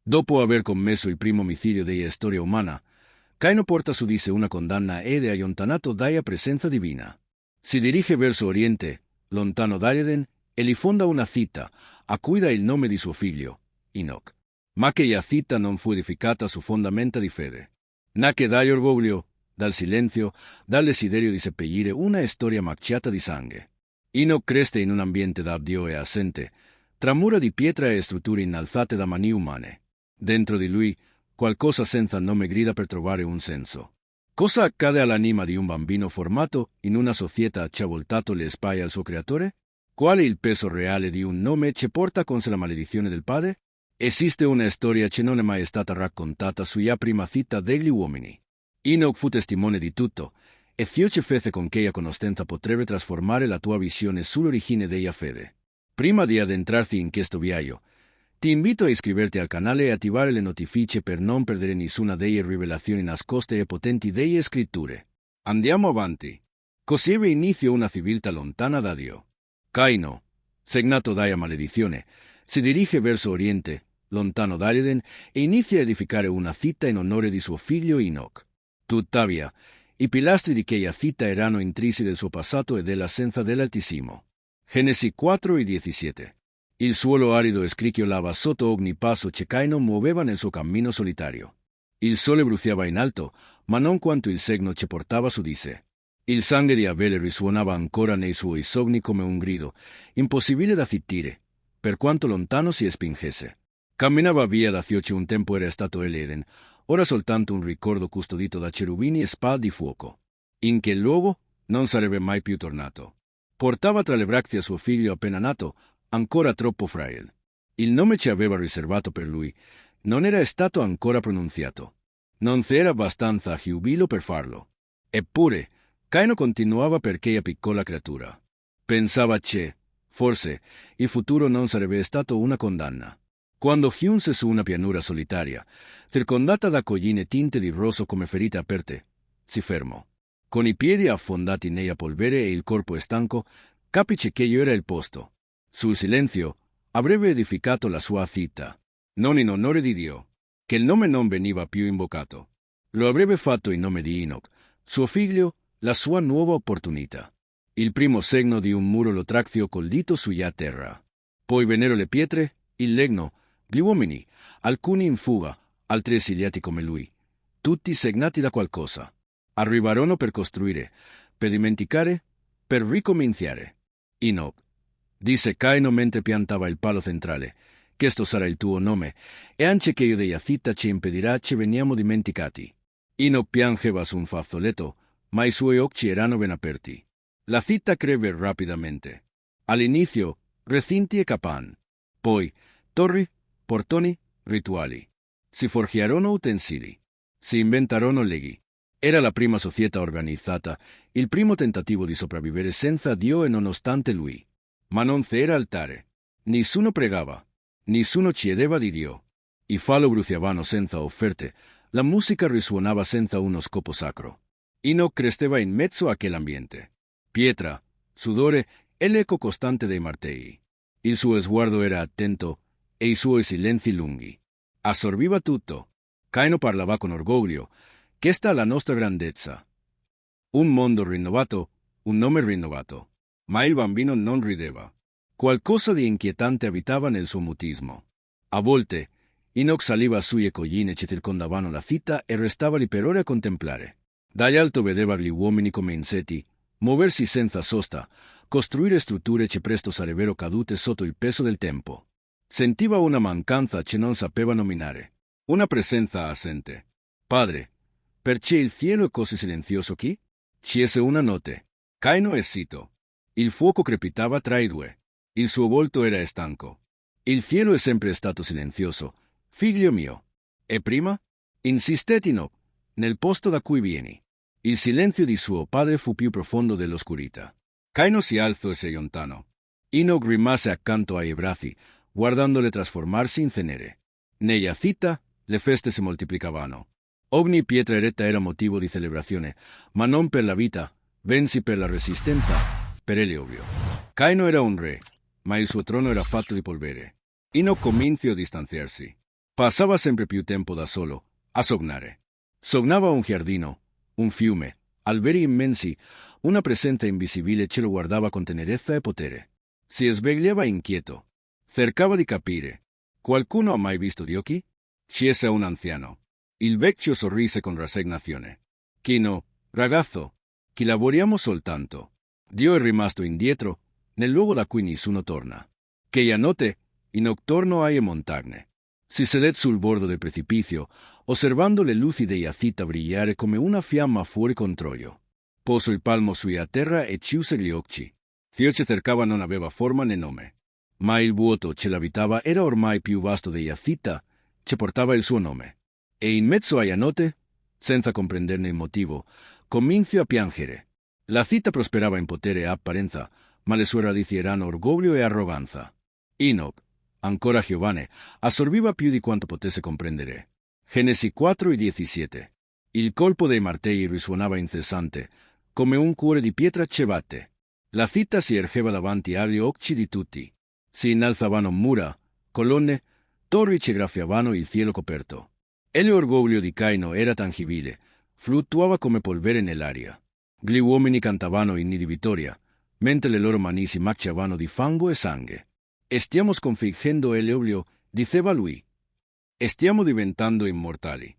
Dopo aver commesso il primo omicidio della storia umana, Caino porta su di sé una condanna ed è allontanato dalla presenza divina. Si dirige verso oriente, lontano da Eden, e gli fonda una città, a cui dà il nome di suo figlio, Enoch. Ma che la città non fu edificata su fondamenta di fede. Nacque dall'orgoglio, dal silenzio, dal desiderio di seppellire una storia macchiata di sangue. Enoch cresce in un ambiente d'abdio e assente, tra mura di pietra e strutture innalzate da mani umane. Dentro di lui, qualcosa senza nome grida per trovare un senso. Cosa accade all'anima di un bambino formato in una società che ha voltato le spalle al suo creatore? Qual è il peso reale di un nome che porta con sé la maledizione del padre? Esiste una storia che non è mai stata raccontata sulla prima città degli uomini. Enoch fu testimone di tutto, e Dio ci fece con che la conoscenza potrebbe trasformare la tua visione sull'origine della fede. Prima di addentrarti in questo viaggio, ti invito a iscriverti al canale e attivare le notifiche per non perdere nessuna delle rivelazioni nascoste e potenti delle scritture. Andiamo avanti. Così ebbe inizio una civiltà lontana da Dio. Caino, segnato dalla maledizione, si dirige verso oriente, lontano da Eden, e inizia a edificare una città in onore di suo figlio Enoch. Tuttavia, i pilastri di quella città erano intrisi del suo passato e dell'assenza dell'Altissimo. Genesi 4:17. Il suolo arido scricchiolava sotto ogni passo che Caino muoveva nel suo cammino solitario. Il sole bruciava in alto, ma non quanto il segno che portava su di sé. Il sangue di Abele risuonava ancora nei suoi sogni come un grido, impossibile da zittire, per quanto lontano si spingesse. Camminava via da Dio che un tempo era stato Eden, ora soltanto un ricordo custodito da cherubini e spade di fuoco. In quel luogo non sarebbe mai più tornato. Portava tra le braccia suo figlio appena nato, ancora troppo fragile. Il nome che aveva riservato per lui non era stato ancora pronunziato. Non c'era abbastanza giubilo per farlo. Eppure, Caino continuava per quella piccola creatura. Pensava che, forse, il futuro non sarebbe stato una condanna. Quando giunse su una pianura solitaria, circondata da colline tinte di rosso come ferite aperte, si fermò. Con i piedi affondati nella polvere e il corpo stanco, capice che io era il posto. Sul silenzio avrebbe edificato la sua città, non in onore di Dio, che il nome non veniva più invocato. Lo avrebbe fatto in nome di Enoch, suo figlio, la sua nuova opportunità. Il primo segno di un muro lo tracció col dito sulla terra. Poi vennero le pietre, il legno, gli uomini, alcuni in fuga, altri esiliati come lui, tutti segnati da qualcosa. Arrivarono per costruire, per dimenticare, per ricominciare. Enoch, disse Caino mentre piantava il palo centrale, questo sarà il tuo nome, e anche che io della città ci impedirà che veniamo dimenticati. Enoch piangeva su un fazzoletto, ma i suoi occhi erano ben aperti. La città crebbe rapidamente. All'inizio, recinti e capan. Poi, torri, portoni, rituali. Si forgiarono utensili. Si inventarono leggi. Era la prima società organizzata, il primo tentativo di sopravvivere senza Dio e nonostante lui. Ma non c'era altare. Nessuno pregava. Nessuno chiedeva di Dio. I falò bruciavano senza offerte. La musica risuonava senza uno scopo sacro. Enoch cresceva in mezzo a quell'ambiente. Pietra, sudore e l'eco costante dei martelli. Il suo sguardo era attento e i suoi silenzi lunghi. Assorbiva tutto. Caino parlava con orgoglio. Questa è la nostra grandezza. Un mondo rinnovato, un nome rinnovato. Ma il bambino non rideva. Qualcosa di inquietante abitava nel suo mutismo. A volte, Enoch saliva sulle colline che circondavano la città e restava lì per ore a contemplare. Dall'alto vedeva gli uomini come insetti, muoversi senza sosta, costruire strutture che presto sarebbero cadute sotto il peso del tempo. Sentiva una mancanza che non sapeva nominare, una presenza assente. Padre, perché il cielo è così silenzioso qui? Scese una notte. Caino è zitto. Il fuoco crepitava tra i due. Il suo volto era stanco. Il cielo è sempre stato silenzioso, figlio mio. E prima? Insistette Enoch, nel posto da cui vieni. Il silenzio di suo padre fu più profondo dell'oscurità. Caino si alzò e si allontanò. Enoch rimase accanto ai bracci, guardandole trasformarsi in cenere. Nella città le feste si moltiplicavano. Ogni pietra eretta era motivo di celebrazione, ma non per la vita, bensì per la resistenza, per ele ovvio. Caino era un re, ma il suo trono era fatto di polvere. Enoch cominciò a distanziarsi. Passava sempre più tempo da solo, a sognare. Sognava un giardino, un fiume, alberi immensi, una presenza invisibile ce lo guardava con tenerezza e potere. Si svegliava inquieto. Cercava di capire. Qualcuno ha mai visto gli occhi? Chiese un anziano. Il vecchio sorrise con rassegnazione. Chi no, ragazzo, chi lavoriamo soltanto. Dio è rimasto indietro, nel luogo da cui nessuno torna. Quella notte, in notturno alle montagne. Si sedette sul bordo del precipizio, osservando le luci della città brillare come una fiamma fuori controllo. Posò il palmo sulla terra e chiuse gli occhi. Ciò che cercava non aveva forma né nome. Ma il vuoto che l'abitava era ormai più vasto della città, che portava il suo nome. E in mezzo alla notte, senza comprenderne il motivo, cominciò a piangere. La città prosperava in potere e apparenza, ma le sue radici erano orgoglio e arroganza. Enoch, ancora giovane, assorbiva più di quanto potesse comprendere. Genesi 4:17. Il colpo dei martelli risuonava incessante, come un cuore di pietra che batte. La città si ergeva davanti agli occhi di tutti. Si innalzavano mura, colonne, torri che graffiavano il cielo coperto. E l'orgoglio di Caino era tangibile, fluttuava come polvere nell'aria. Gli uomini cantavano inni di vittoria, mentre le loro mani si macchiavano di fango e sangue. Stiamo sconfiggendo l'oblio, diceva lui. Stiamo diventando immortali.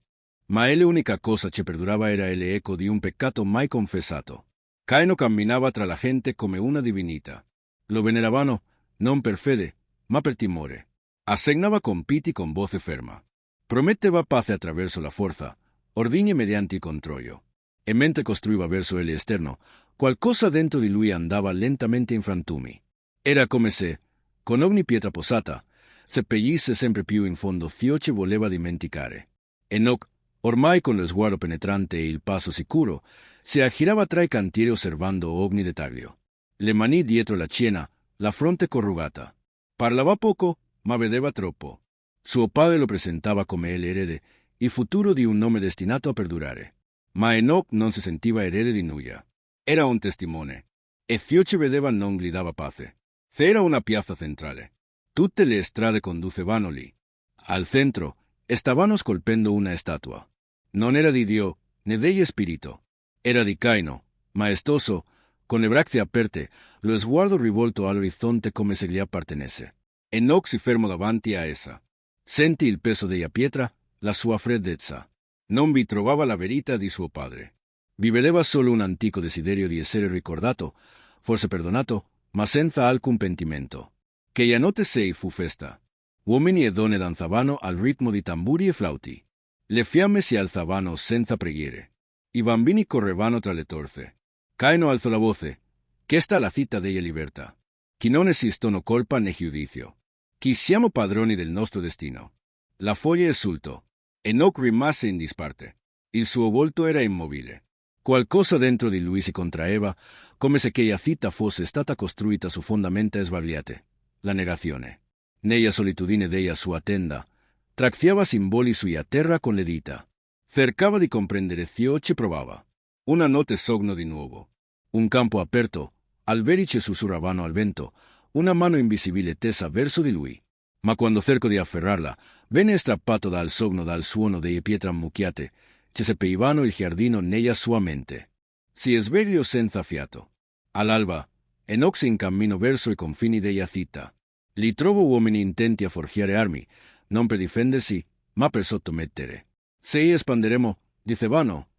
Ma l'unica cosa che perdurava era l'eco di un peccato mai confessato. Caino camminava tra la gente come una divinità. Lo veneravano non per fede, ma per timore. Assegnava compiti con voce ferma. Prometteva pace attraverso la forza, ordine mediante il controllo. E mentre costruiva verso l'esterno, qualcosa dentro di lui andava lentamente in frantumi. Era come se, con ogni pietra posata, seppellisse sempre più in fondo ciò che voleva dimenticare. Enoch, ormai con lo sguardo penetrante e il passo sicuro, si aggirava tra i cantieri osservando ogni dettaglio. Le mani dietro la schiena, la fronte corrugata. Parlava poco, ma vedeva troppo. Suo padre lo presentava come l'erede, il futuro di un nome destinato a perdurare. Ma Enoch non si sentiva erede di nulla. Era un testimone. E ciò che vedeva non gli dava pace. C'era una piazza centrale. Tutte le strade conducevano lì. Al centro, stavano scolpendo una statua. Non era di Dio, né degli spirito. Era di Caino, maestoso, con le braccia aperte, lo sguardo rivolto all'orizzonte come se gli appartenesse. Enoch si fermò davanti a essa. Sentì il peso della pietra, la sua freddezza. Non vi trovava la verità di suo padre. Vi vedeva solo un antico desiderio di essere ricordato, forse perdonato, ma senza alcun pentimento. Quella notte sei fu festa. Uomini e donne danzavano al ritmo di tamburi e flauti. Le fiamme si alzavano senza preghiere. I bambini correvano tra le torce. Caino alzò la voce. Questa è la città della libertà. Che non esistono colpa né giudizio. Che siamo padroni del nostro destino. La foglia esultò. Enoch rimase in disparte. Il suo volto era immobile. Qualcosa dentro di lui si contraeva, come se quella città fosse stata costruita su fondamenta sbagliate. La negazione. Nella solitudine della sua tenda, tracciava simboli sulla terra con le dita. Cercava di comprendere ciò che provava. Una notte sogno di nuovo. Un campo aperto, alberi che sussurravano al vento, una mano invisibile tesa verso di lui. Ma quando cercò di afferrarla, venne strappato dal sogno dal suono delle pietre ammucchiate, che seppellivano il giardino nella sua mente. Si svegliò senza fiato. All'alba, Enoch si incamminò verso i confini della città. Li trovò uomini intenti a forgiare armi, non per difendersi, ma per sottomettere. Se espanderemo, dicevano,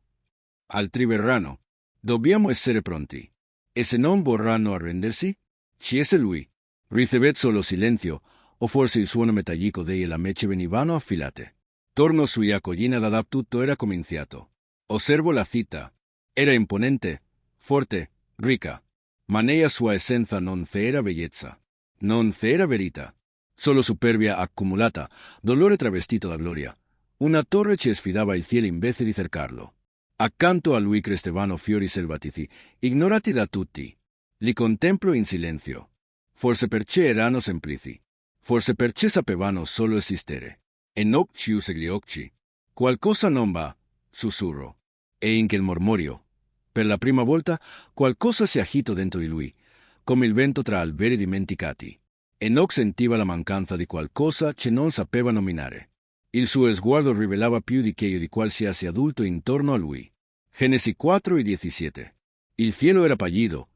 altri verranno. Dobbiamo essere pronti. E se non vorranno arrendersi? Chiese lui. Ricevette solo silenzio, o forse il suono metallico delle lame che venivano affilate. Torno sulla collina da dove tutto era cominciato. Osservo la città. Era imponente, forte, ricca. Ma nella sua essenza non c'era bellezza. Non c'era verità. Solo superbia accumulata, dolore travestito da gloria. Una torre che sfidava il cielo invece di cercarlo. Accanto a lui crescevano fiori selvatici, ignorati da tutti. Li contemplo in silenzio. Forse perché erano semplici. Forse perché sapevano solo esistere. Enoch chiuse gli occhi. Qualcosa non va, sussurrò. E in quel mormorio, per la prima volta, qualcosa si agitò dentro di lui, come il vento tra alberi dimenticati. Enoch sentiva la mancanza di qualcosa che non sapeva nominare. Il suo sguardo rivelava più di quello di qualsiasi adulto intorno a lui. Genesi 4:17. Il cielo era pallido,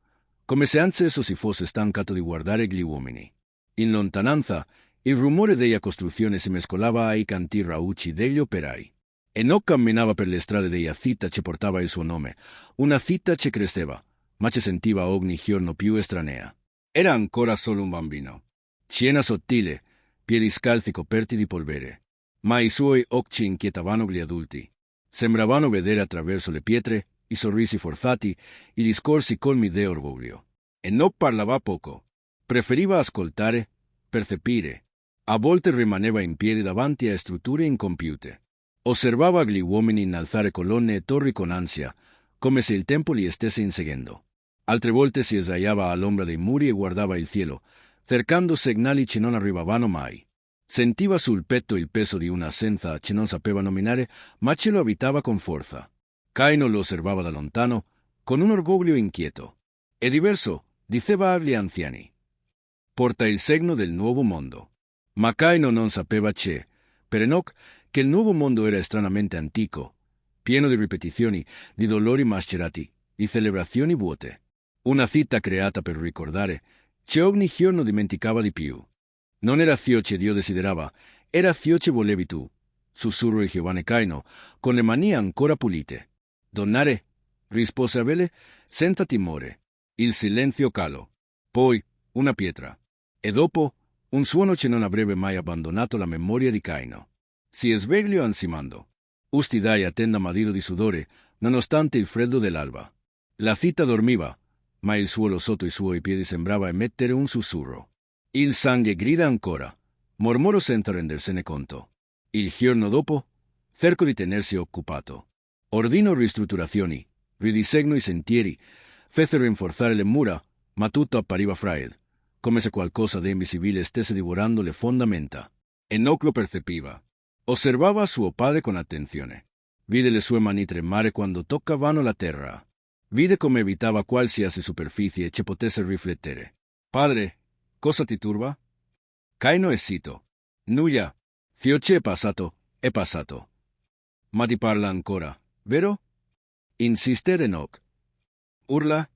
come se anch'esso si fosse stancato di guardare gli uomini. In lontananza, il rumore della costruzione si mescolava ai canti rauci degli operai. Enoch camminava per le strade della città che portava il suo nome, una città che cresceva, ma che sentiva ogni giorno più estranea. Era ancora solo un bambino. Schiena sottile, piedi scalzi coperti di polvere. Ma i suoi occhi inquietavano gli adulti. Sembravano vedere attraverso le pietre i sorrisi forzati, i discorsi colmi di orgoglio. Enoch parlava poco. Preferiva ascoltare, percepire. A volte rimaneva in piedi davanti a strutture incompiute. Osservava gli uomini innalzare colonne e torri con ansia, come se il tempo li stesse inseguendo. Altre volte si sdraiava all'ombra dei muri e guardava il cielo, cercando segnali che non arrivavano mai. Sentiva sul petto il peso di un'assenza che non sapeva nominare, ma ce lo abitava con forza. Caino lo osservava da lontano, con un orgoglio inquieto. È diverso, diceva agli anziani. Porta il segno del nuovo mondo. Ma Caino non sapeva che, per Enoch, che il nuovo mondo era stranamente antico, pieno di ripetizioni, di dolori mascherati, di celebrazioni vuote. Una città creata per ricordare, che ogni giorno dimenticava di più. Non era ciò che Dio desiderava, era ciò che volevi tu, sussurrò il giovane Caino, con le mani ancora pulite. Donare, rispose Abele, senza timore. Il silenzio calò. Poi, una pietra. E dopo, un suono che non avrebbe mai abbandonato la memoria di Caino. Si svegliò ansimando. Ustidai a tenda madiro di sudore, nonostante il freddo dell'alba. La città dormiva, ma il suolo sotto i suoi piedi sembrava emettere un sussurro. Il sangue grida ancora, mormorò senza rendersene conto. Il giorno dopo, cercò di tenersi occupato. Ordinò ristrutturazioni, ridisegnò i sentieri, fece rinforzare le mura, ma tutto appariva frail, come se qualcosa di invisibile stesse divorando le fondamenta. Enoch lo percepiva. Osservava suo padre con attenzione. Vide le sue mani tremare quando toccavano la terra. Vide come evitava qualsiasi superficie che potesse riflettere. Padre, cosa ti turba? Caino è zitto. Nulla. Ciò che è passato. Ma ti parla ancora, vero? Insiste Enoch. Urla.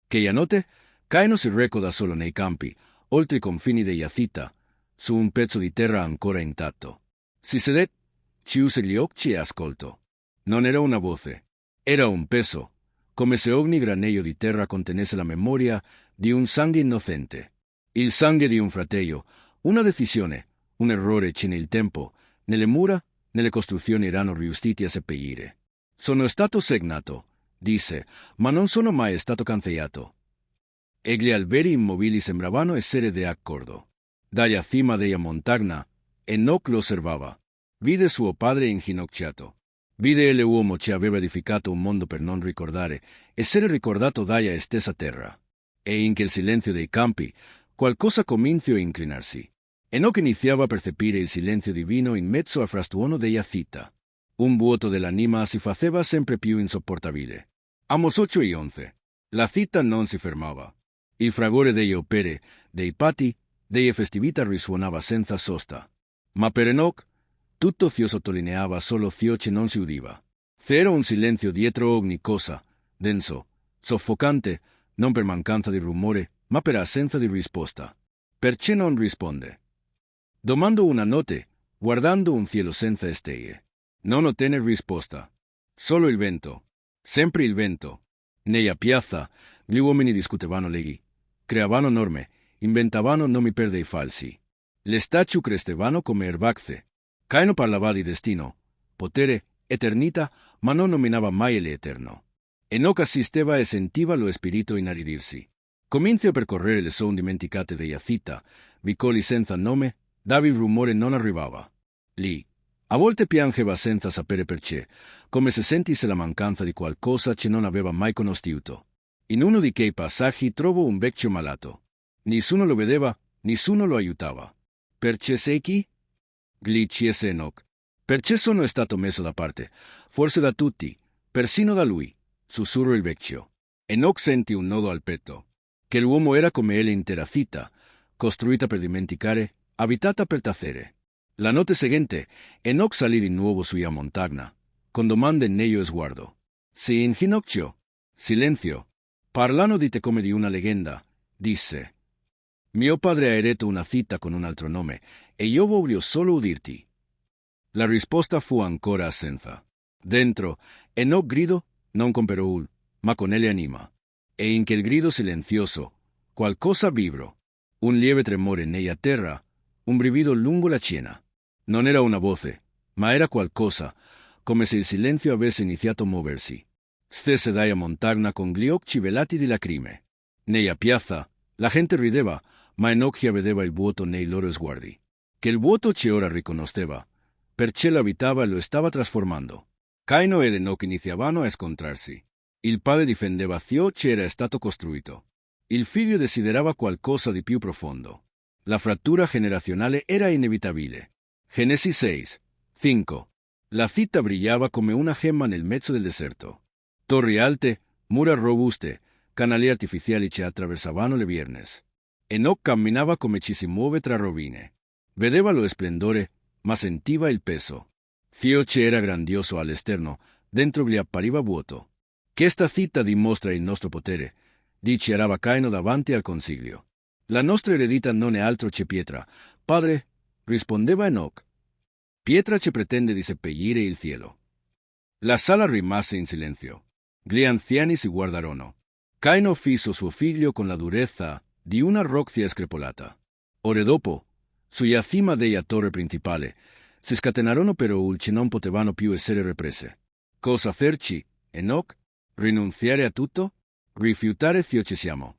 Quella notte, Caino si recò da solo nei campi, oltre i confini della città, su un pezzo di terra ancora intatto. Si sedette, chiuse gli occhi e ascoltò. Non era una voce, era un peso, come se ogni granello di terra contenesse la memoria di un sangue innocente. Il sangue di un fratello, una decisione, un errore che nel tempo, nelle mura, nelle costruzioni erano riusciti a seppellire. Sono stato segnato, disse, ma non sono mai stato cancellato. E gli alberi immobili sembravano essere d'accordo. Dalla cima della montagna, Enoch lo osservava. Vide suo padre inginocchiato. Vide l'uomo che aveva edificato un mondo per non ricordare, essere ricordato dalla stessa terra. E in quel silenzio dei campi, qualcosa cominciò a inclinarsi. Enoch iniziava a percepire il silenzio divino in mezzo al frastuono della città. Un vuoto dell'anima si faceva sempre più insopportabile. Amos 8:11. La città non si fermava. Il fragore degli opere, dei pati, delle festività risuonava senza sosta. Ma per Enoch, tutto ciò sottolineava solo ciò che non si udiva. C'era un silenzio dietro ogni cosa, denso, soffocante, non per mancanza di rumore, ma per assenza di risposta. Perché non risponde? Domandò una notte, guardando un cielo senza stelle. Non ottenne risposta. Solo il vento. Sempre il vento. Nella piazza, gli uomini discutevano leggi, creavano norme, inventavano nomi per dei falsi. Le statue crescevano come erbacce. Caino parlava di destino, potere, eternità, ma non nominava mai l'Eterno. Enoch assisteva e sentiva lo spirito inaridirsi. Cominciò a percorrere le zone dimenticate della città, vicoli senza nome, dove il rumore non arrivava. Lì, a volte piangeva senza sapere perché, come se sentisse la mancanza di qualcosa che non aveva mai conosciuto. In uno di quei passaggi trovò un vecchio malato. Nessuno lo vedeva, nessuno lo aiutava. Perché sei chi? Gli chiese Enoch. Perché sono stato messo da parte, forse da tutti, persino da lui, sussurrò il vecchio. Enoch sentì un nodo al petto. Che l'uomo era come l'intera città, costruita per dimenticare, abitata per tacere. La notte seguente, Enoch salì di nuovo sulla montagna, con domande nello sguardo. Si inginocchiò. Silenzio. Parlando di te come di una leggenda, disse: Mio padre ha eretto una città con un altro nome, e io voglio solo udirti. La risposta fu ancora assenza. Dentro, Enoch gridò, non con Perul, ma con ele anima. E in quel grido silenzioso, qualcosa vibrò. Un lieve tremore nella terra, un brivido lungo la schiena. Non era una voce, ma era qualcosa, come se il silenzio avesse iniziato a muoversi. Stesse dalla montagna con gli occhi velati di lacrime. Nella piazza, la gente rideva, ma Enoch vedeva il vuoto nei loro sguardi. Che il vuoto ci ora riconosceva, perché lo abitava e lo stava trasformando. Caino ed Enoch iniziavano a scontrarsi. Il padre difendeva ciò che era stato costruito. Il figlio desiderava qualcosa di più profondo. La frattura generazionale era inevitabile. Genesi 6, 5. La città brillava come una gemma nel mezzo del deserto. Torri alte, mura robuste, canali artificiali che attraversavano le viernes. Enoch camminava come ci si muove tra rovine. Vedeva lo splendore, ma sentiva il peso. Ciò che era grandioso all'esterno, dentro gli appariva vuoto. Questa città dimostra il nostro potere, dichiarava Caino davanti al consiglio. La nostra eredità non è altro che pietra. Padre, rispondeva Enoch. Pietra che pretende di seppellire il cielo. La sala rimase in silenzio. Gli anziani si guardarono. Caino fisso suo figlio con la durezza di una roccia screpolata. Ore dopo, sulla cima della torre principale, si scatenarono però che non potevano più essere represe. Cosa farci, Enoch? Rinunziare a tutto? Rifiutare ciò che siamo.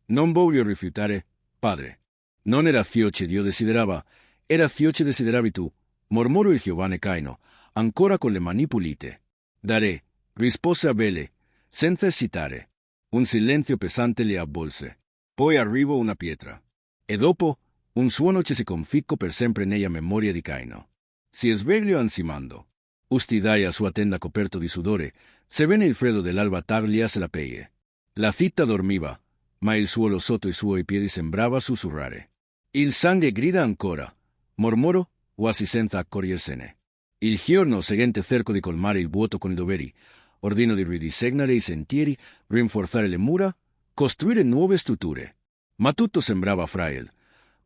Non voglio rifiutare, padre. Non era ciò che Dio desiderava, era ciò che desideravi tu, mormorò il giovane Caino, ancora con le mani pulite. Daré, rispose Abele, senza esitare. Un silenzio pesante li avvolse. Poi arrivò una pietra. E dopo, un suono che si conficcò per sempre nella memoria di Caino. Si svegliò ansimando. Ustidai a sua tenda coperto di sudore, sebbene il freddo dell'alba tagliasse la pelle. La città dormiva, ma il suolo sotto i suoi piedi sembrava sussurrare. Il sangue grida ancora, mormorò, quasi senza accorgersene. Il giorno seguente cerco di colmare il vuoto con i doveri, ordino di ridisegnare i sentieri, rinforzare le mura, costruire nuove strutture. Ma tutto sembrava frail,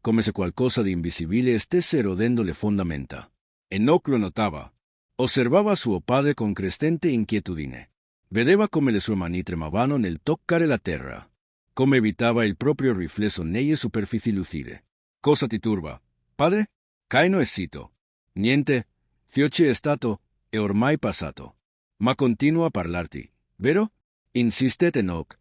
come se qualcosa di invisibile stesse erodendo le fondamenta. Enoch lo notava. Osservava suo padre con crescente inquietudine. Vedeva come le sue mani tremavano nel toccare la terra, come evitava il proprio riflesso nelle superfici lucide. Cosa ti turba, padre? Caino è zitto. Niente, ciò che è stato è ormai passato. Ma continua a parlarti, vero? Insiste Enoch.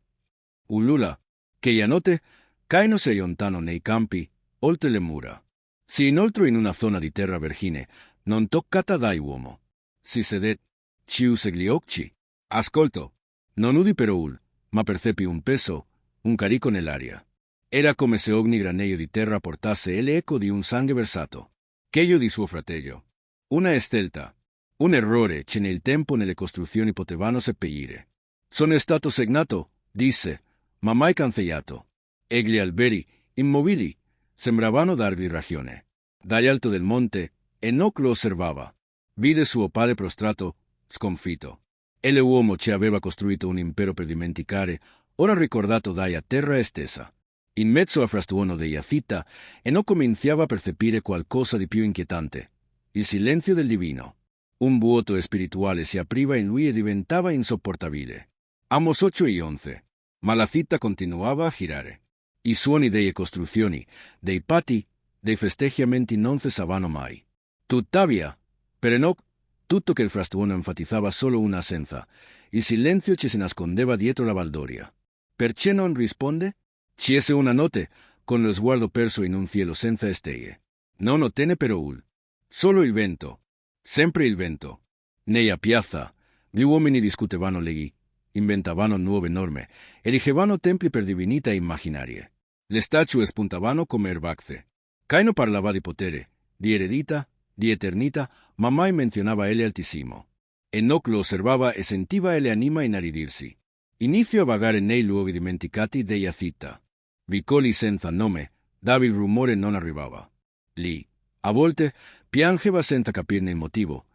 Ulula, che la notte, Caino si allontanò nei campi, oltre le mura. Si inoltrò in una zona di terra vergine, non toccata dai uomo. Si sedette, chiuse gli occhi. Ascolto. Non udì Perul, ma percepì un peso, un carico nell'aria. Era come se ogni granello di terra portasse l'eco di un sangue versato. Quello di suo fratello. Una scelta. Un errore che nel tempo nelle costruzioni potevano seppellire. Sono stato segnato, disse, ma mai cancellato. E gli alberi, immobili, sembravano dargli ragione. Dall'alto del monte, Enoch lo osservava. Vide suo padre prostrato, sconfitto. E l'uomo che aveva costruito un impero per dimenticare, ora ricordato dalla terra stessa. In mezzo al frastuono della città, Enoch cominciava a percepire qualcosa di più inquietante. Il silenzio del divino. Un vuoto spirituale si apriva in lui e diventava insopportabile. Amos 8 e 11. Ma la città continuava a girare. I suoni delle costruzioni, dei pati, dei festeggiamenti non cessavano mai. Tuttavia, per Enoch, tutto che il frastuono enfatizzava solo una assenza, il silenzio ci si nascondeva dietro la baldoria. Perché non risponde? Scese una notte, con lo sguardo perso in un cielo senza stelle. Non ottenne Perul. Solo il vento. Sempre il vento. Nella piazza, gli uomini discutevano leggi, inventavano nuove norme, erigevano templi per divinità immaginarie. Le statue spuntavano come erbacce. Caino parlava di potere, di eredità, di eternità, ma mai menzionava ele altissimo. Enoch lo osservava e sentiva ele anima inaridirsi. Iniziò a vagare nei luoghi dimenticati della città. Vicoli senza nome, dove il rumore non arrivava. Lì, A volte piangeva senza capirne il motivo,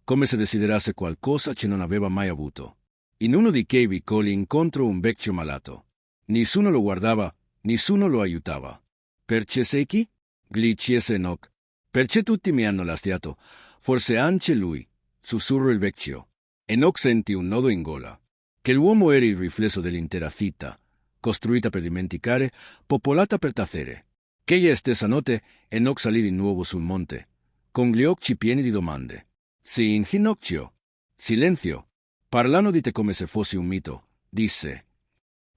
come se desiderasse qualcosa che non aveva mai avuto. In uno di quei vicoli incontrò un vecchio malato. Nessuno lo guardava, nessuno lo aiutava. Perché sei chi? Gli chiese Enoch. Perché tutti mi hanno lasciato, forse anche lui, sussurrò il vecchio. Enoch sentì un nodo in gola. Che l'uomo era il riflesso dell'intera città, costruita per dimenticare, popolata per tacere. Quella stessa notte Enoch salì di nuovo sul monte, con gli occhi pieni di domande. Si inginocchiò. Silenzio. Parlano di te come se fossi un mito, disse.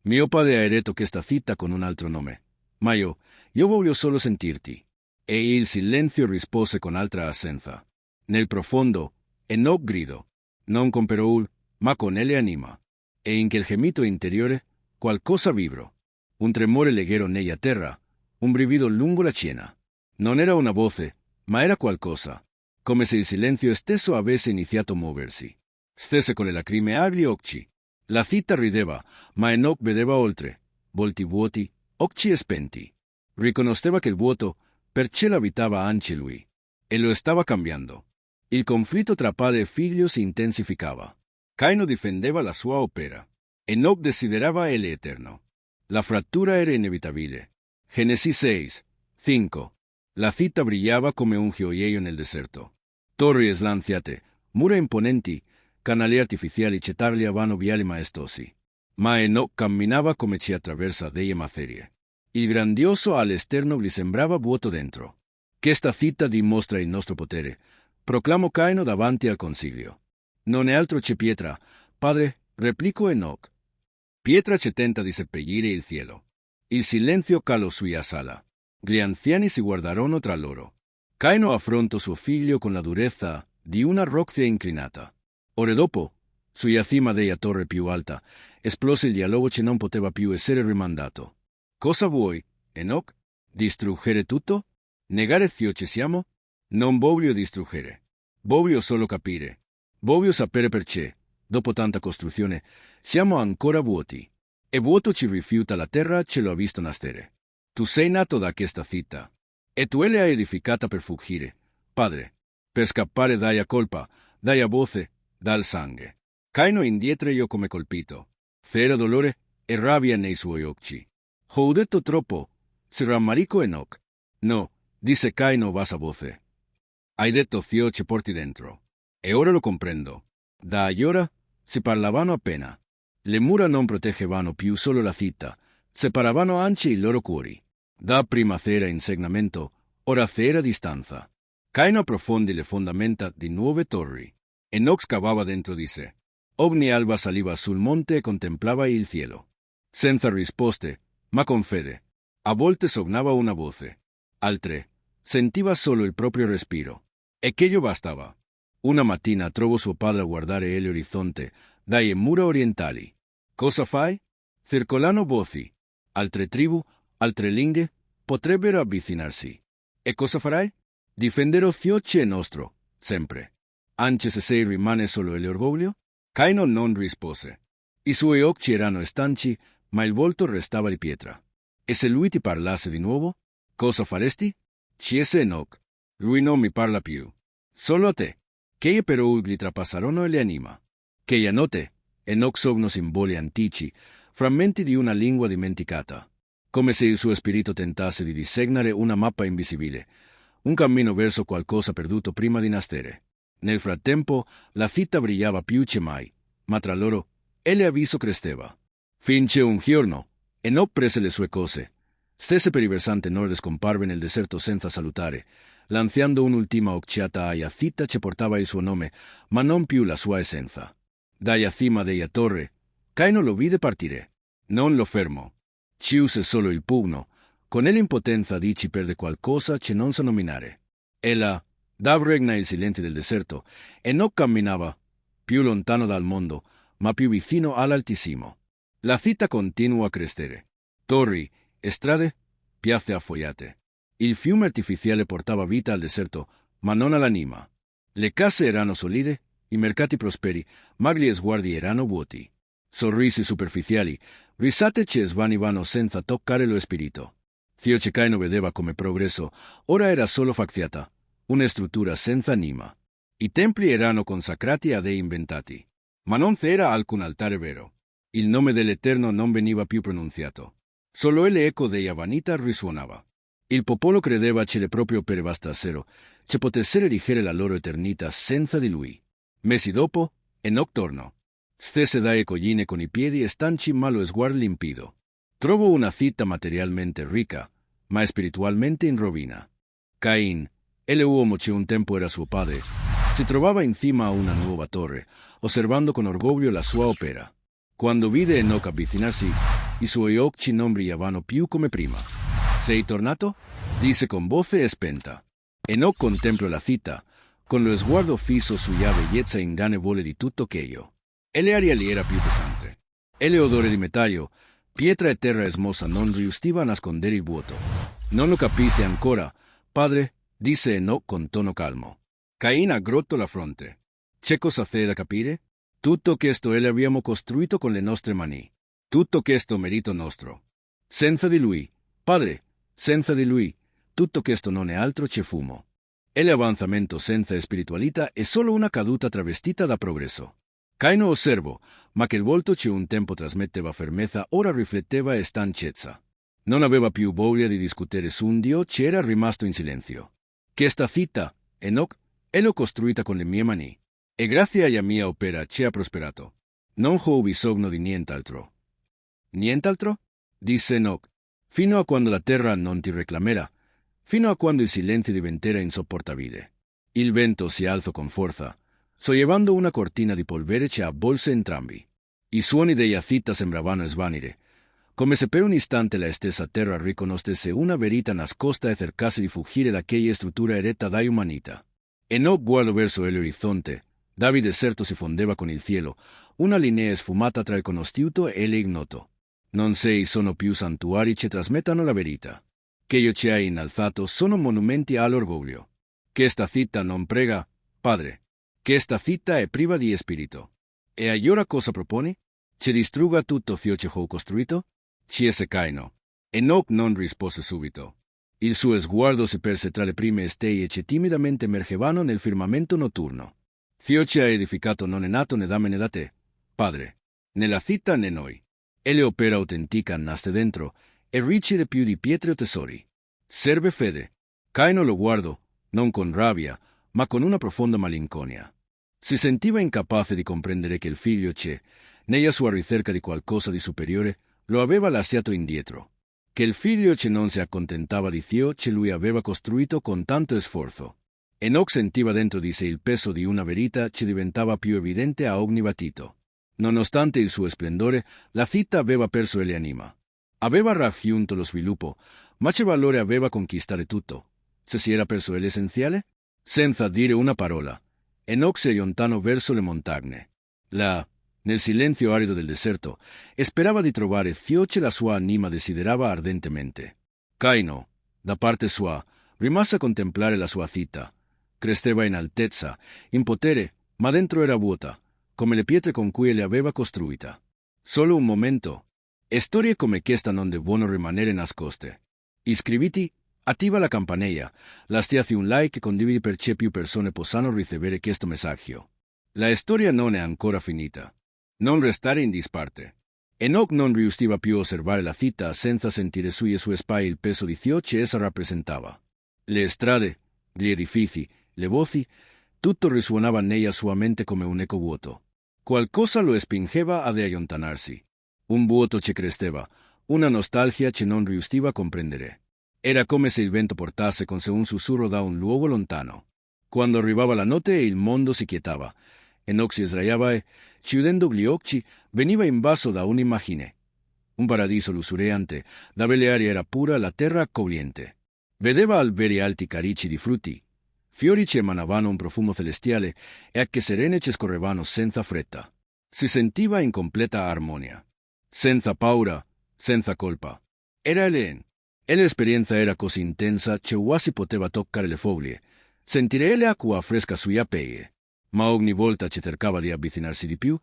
Mio padre ha detto questa città con un altro nome, ma io voglio solo sentirti. E il silenzio rispose con altra assenza. Nel profondo, Enoch gridò, non con parole, ma con ele anima. E in quel gemito interiore, qualcosa vibrò. Un tremore leggero nella terra, un brivido lungo la schiena. Non era una voce, ma era qualcosa, come se il silenzio stesso avesse iniziato a muoversi. Stesse con le lacrime agli occhi. La città rideva, ma Enoch vedeva oltre, volti vuoti, occhi spenti. Riconosceva che il vuoto, perché l'abitava anche lui, e lo stava cambiando. Il conflitto tra padre e figlio si intensificava. Caino difendeva la sua opera. Enoch desiderava el eterno. La frattura era inevitabile. Génesis 6, 5. La città brillava come un gioiello nel deserto. Torri slanciate, mura imponenti, canali artificiali che tagliavano viali maestosi. Ma Enoch camminava come ci attraversa delle materie. Il grandioso all'esterno gli sembrava vuoto dentro. Questa città dimostra il nostro potere, proclamò Caino davanti al consiglio. Non è altro che pietra, padre, replicò Enoch. Pietra che tenta di seppellire il cielo. Il silenzio calò sulla sala. Gli anziani si guardarono tra loro. Caino affrontò suo figlio con la durezza di una roccia inclinata. Ore dopo, sulla cima della torre più alta, esplose il dialogo che non poteva più essere rimandato. Cosa vuoi, Enoch? Distruggere tutto? Negare ciò che siamo? Non voglio distruggere. Voglio solo capire. Voglio sapere perché, dopo tanta costruzione, siamo ancora vuoti. E vuoto ci rifiuta la terra ce lo ha visto nascere. Tu sei nato da questa città. E tu l'hai edificata per fuggire, padre, per scappare dalla colpa, dalla voce, dal sangue. Caino indietreggiò come colpito. C'era dolore e rabbia nei suoi occhi. Ho detto troppo, si rammaricò Enoch. No, disse Caino bassa voce. Hai detto ciò che porti dentro. E ora lo comprendo. Da allora si parlavano appena. Le mura non proteggevano più solo la città, separavano anche i loro cuori. Da prima c'era insegnamento, ora c'era distanza. Caino approfondì le fondamenta di nuove torri. Enoch scavava dentro di sé. Ogni alba saliva sul monte e contemplava il cielo. Senza risposte, ma con fede. A volte sognava una voce. Altre, sentiva solo il proprio respiro. E quello bastava. Una mattina trovò suo padre a guardare l'orizzonte dalle mura orientali. Cosa fai? Circolano voci. Altre tribù, altre lingue, potrebbero avvicinarsi. E cosa farai? Difenderò ciò che è nostro, sempre. Anche se sei rimane solo l'orgoglio? Caino non rispose. I suoi occhi erano stanchi, ma il volto restava di pietra. E se lui ti parlasse di nuovo? Cosa faresti? Chiese Enoch. Lui non mi parla più. Solo a te. Che però gli trapassarono le anima. Quella notte, Enoch sognò simboli antichi, frammenti di una lingua dimenticata, come se il suo spirito tentasse di disegnare una mappa invisibile, un cammino verso qualcosa perduto prima di nascere. Nel frattempo, la città brillava più che mai, ma tra loro, l'avviso cresceva. Finché un giorno, Enoch prese le sue cose, stesse per il versante nord e scomparve nel deserto senza salutare, lanciando un'ultima occhiata alla città che portava il suo nome, ma non più la sua essenza. Dalla cima della torre, Caino lo vide partire. Non lo fermò. Chiuse solo il pugno, con l'impotenza di ci perde qualcosa che non sa nominare. Ella dava regna il silenzio del deserto, e non camminava, più lontano dal mondo, ma più vicino all'Altissimo. La città continua a crescere. Torri, strade, piazze affollate. Il fiume artificiale portava vita al deserto, ma non all'anima. Le case erano solide, i mercati prosperi, ma gli sguardi erano vuoti. Sorrisi superficiali, risate che svanivano senza toccare lo spirito. Ciò che Caino vedeva come progresso, ora era solo facciata, una struttura senza anima. I templi erano consacrati a dei inventati, ma non c'era alcun altare vero. Il nome dell'Eterno non veniva più pronunziato. Solo l'eco dei vanità risuonava. Il popolo credeva che le proprie opere bastassero, che potessero erigere la loro eternità senza di lui. Mesi dopo, Enoch tornò. Stesse dalle colline con i piedi stanchi ma lo sguardo limpido. Trovo una città materialmente ricca, ma spiritualmente in rovina. Cain, l'uomo che un tempo era suo padre, si trovava in cima a una nuova torre, osservando con orgoglio la sua opera. Quando vide Enoch avvicinarsi, i suoi occhi non brillavano più come prima. «Sei tornato?» disse con voce spenta. Enoch contemplò la città, con lo sguardo fisso sulla bellezza ingannevole di tutto ciò. E l'aria lì era più pesante. E l'odore di metallo, pietra e terra smossa non riusciva a nascondere il vuoto. «Non lo capiste ancora, padre?» disse Enoch con tono calmo. Cain aggrottò la fronte. «C'è cosa c'è da capire? Tutto questo l'abbiamo costruito con le nostre mani. Tutto questo merito nostro. Senza di lui, padre, senza di lui, tutto questo non è altro che fumo. E l'avanzamento senza spiritualità è solo una caduta travestita da progresso». Caino osservò, ma che il volto che un tempo trasmetteva fermezza ora rifletteva stanchezza. Non aveva più voglia di discutere su un Dio che era rimasto in silenzio. «Questa città, Enoch, l'ho costruita con le mie mani. E grazie alla mia opera ci ha prosperato. Non ho bisogno di nient'altro». «Nient'altro?» disse Enoch. «Fino a quando la terra non ti reclamerà, fino a quando il silenzio diventerà insopportabile». Il vento si alzò con forza, sollevando una cortina di polvere che avvolse entrambi. I suoni della città sembravano svanire, come se per un istante la stessa terra riconoscesse una verità nascosta e cercasse di fuggire da quella struttura eretta da umanità. Enoch guardò verso l'orizzonte. David deserto si fondeva con il cielo, una linea sfumata tra il conosciuto e l'ignoto. Non sei sono più santuari che trasmettano la verità. Che io ci hai innalzato sono monumenti all'orgoglio. Che sta città non prega, padre. Che sta città è priva di spirito. E allora cosa proponi? Ci distrugga tutto ciò che ho costruito? Chiese Caino. Enoch non rispose subito. Il suo sguardo si perse tra le prime stelle che timidamente emergevano nel firmamento notturno. «Ciò che ha edificato non è nato né da me né da te, padre, né la città né noi. E l'opera autentica nasce dentro, e ricci più di pietre o tesori. Serve fede». Caino lo guardò, non con rabbia, ma con una profonda malinconia. Si sentiva incapace di comprendere che il figlio che, nella sua ricerca di qualcosa di superiore, lo aveva lasciato indietro. Che il figlio che non si accontentava di ciò che lui aveva costruito con tanto sforzo. Enoch sentiva dentro di sé il peso di una verità che diventava più evidente a ogni battito. Nonostante il suo splendore, la città aveva perso l'anima. Aveva raggiunto lo sviluppo, ma che valore aveva conquistare tutto? Se si era perso l'essenziale? Senza dire una parola, Enoch si allontanò verso le montagne. Là, nel silenzio arido del deserto, sperava di trovare ciò che la sua anima desiderava ardentemente. Caino, da parte sua, rimase a contemplare la sua città. Cresceva in altezza, in potere, ma dentro era vuota, come le pietre con cui le aveva costruita. Solo un momento. Storie come questa non devono rimanere nascoste. Iscriviti, attiva la campanella, lasciati un like e condividi perché più persone possano ricevere questo messaggio. La storia non è ancora finita. Non restare in disparte. Enoch non riusciva più a osservare la città senza sentire sulle sue spalle il peso di ciò che essa rappresentava. Le strade, gli edifici, le voci, tutto risuonava nella sua mente come un eco vuoto. Qualcosa lo spingeva ad allontanarsi. Un vuoto che cresceva, una nostalgia che non riusciva a comprendere. Era come se il vento portasse con sé un sussurro da un luogo lontano. Quando arrivava la notte e il mondo si quietava, Enoch si sdraiava e, chiudendo gli occhi, veniva invaso da un'immagine. Un paradiso lussureante, dove l'aria era pura, la terra accogliente. Vedeva alberi alti carichi di frutti, fiori che emanavano un profumo celestiale e acque serene che scorrevano senza fretta. Si sentiva in completa armonia. Senza paura, senza colpa. Era Elen. E l'esperienza era così intensa che quasi poteva toccare le foglie, sentire l'acqua fresca sulla pelle. Ma ogni volta che cercava di avvicinarsi di più,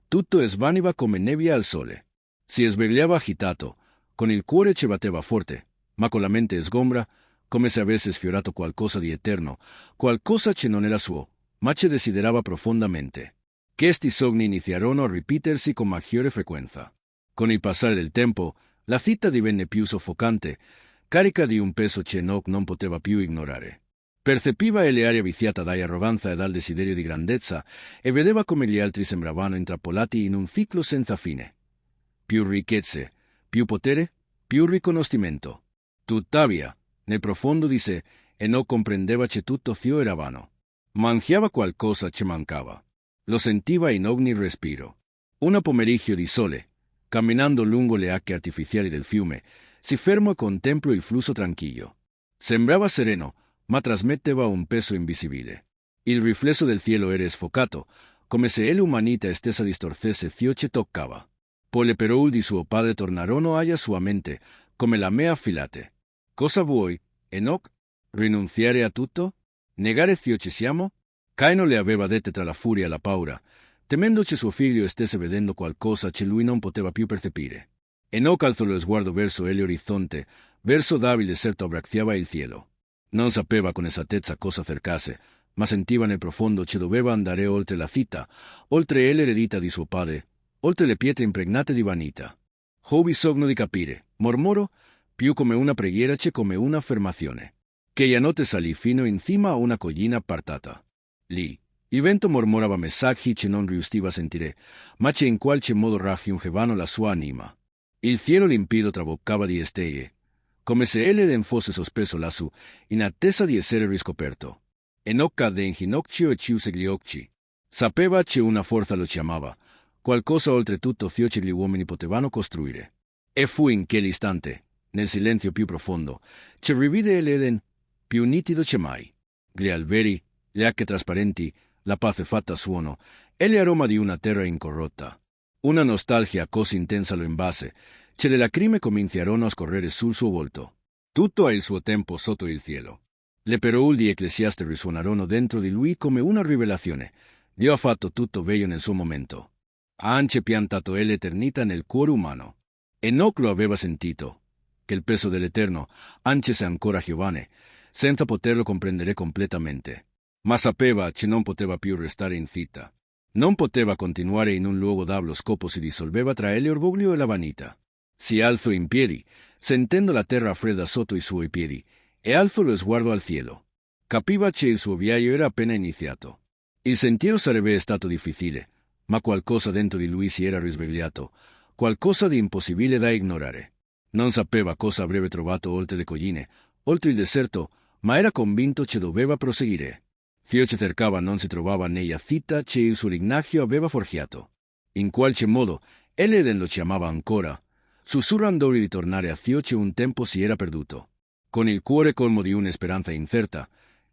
tutto svaniva come nebbia al sole. Si svegliava agitato, con il cuore che batteva forte, ma con la mente sgombra, come se avesse sfiorato qualcosa di eterno, qualcosa che non era suo, ma che desiderava profondamente. Questi sogni iniziarono a ripetersi con maggiore frequenza. Con il passare del tempo, la città divenne più soffocante, carica di un peso che Enoch non poteva più ignorare. Percepiva l'aria viziata dall'arroganza e dal desiderio di grandezza e vedeva come gli altri sembravano intrappolati in un ciclo senza fine. Più ricchezze, più potere, più riconoscimento. Tuttavia, nel profondo di sé, Enoch comprendeva che tutto ciò era vano. Mangiava qualcosa che mancava. Lo sentiva in ogni respiro. Un pomeriggio di sole, camminando lungo le acque artificiali del fiume, si fermò e contemplò il flusso tranquillo. Sembrava sereno, ma trasmetteva un peso invisibile. Il riflesso del cielo era sfocato, come se l'umanità stessa distorcesse ciò che toccava. Poi le parole di suo padre tornarono alla sua mente, come lame affilate. Cosa vuoi, Enoch? Rinunziare a tutto? Negare ciò che siamo? Caino le aveva dette tra la furia e la paura, temendo che suo figlio stesse vedendo qualcosa che lui non poteva più percepire. Enoch alzò lo sguardo verso l'orizzonte, verso dove il deserto abbracciava il cielo. Non sapeva con esattezza cosa cercasse, ma sentiva nel profondo che doveva andare oltre la città, oltre l'eredità di suo padre, oltre le pietre impregnate di vanità. Ho bisogno di capire, mormorò, più come una preghiera che come un'affermazione. Che la notte salì fino in cima a una collina appartata. Lì, il vento mormorava messaggi che non riusciva a sentire, ma che in qualche modo raggiungevano la sua anima. Il cielo limpido traboccava di stelle, come se Eden fosse sospeso lassù, in attesa di essere riscoperto. Enoch cadde in ginocchio e chiuse gli occhi. Sapeva che una forza lo chiamava, qualcosa oltre tutto ciò che gli uomini potevano costruire. E fu in quell'istante, nel silenzio più profondo, che rivide l'Eden più nitido che mai. Gli alberi, le acque trasparenti, la pace fatta a suono, e l'aroma di una terra incorrotta. Una nostalgia così intensa lo invase, che le lacrime cominciarono a scorrere sul suo volto. Tutto ha il suo tempo sotto il cielo. Le parole di Ecclesiaste risuonarono dentro di lui come una rivelazione. Dio ha fatto tutto bello nel suo momento. Ha anche piantato l'eternità nel cuore umano. Enoch lo aveva sentito, che il peso dell'Eterno, anche se ancora giovane, senza poterlo comprendere completamente. Ma sapeva che non poteva più restare in città. Non poteva continuare in un luogo dove lo scopo si dissolveva tra l'orgoglio e la vanità. Si alzò in piedi, sentendo la terra fredda sotto i suoi piedi, e alzò lo sguardo al cielo. Capiva che il suo viaggio era appena iniziato. Il sentiero sarebbe stato difficile, ma qualcosa dentro di lui si era risvegliato, qualcosa di impossibile da ignorare. Non sapeva cosa avrebbe trovato oltre le colline, oltre il deserto, ma era convinto che doveva proseguire. Ciò che cercava non si trovava nella città che il suo lignaggio aveva forgiato. In qualche modo, Eden lo chiamava ancora, sussurrandogli di tornare a ciò che un tempo si era perduto. Con il cuore colmo di una speranza incerta,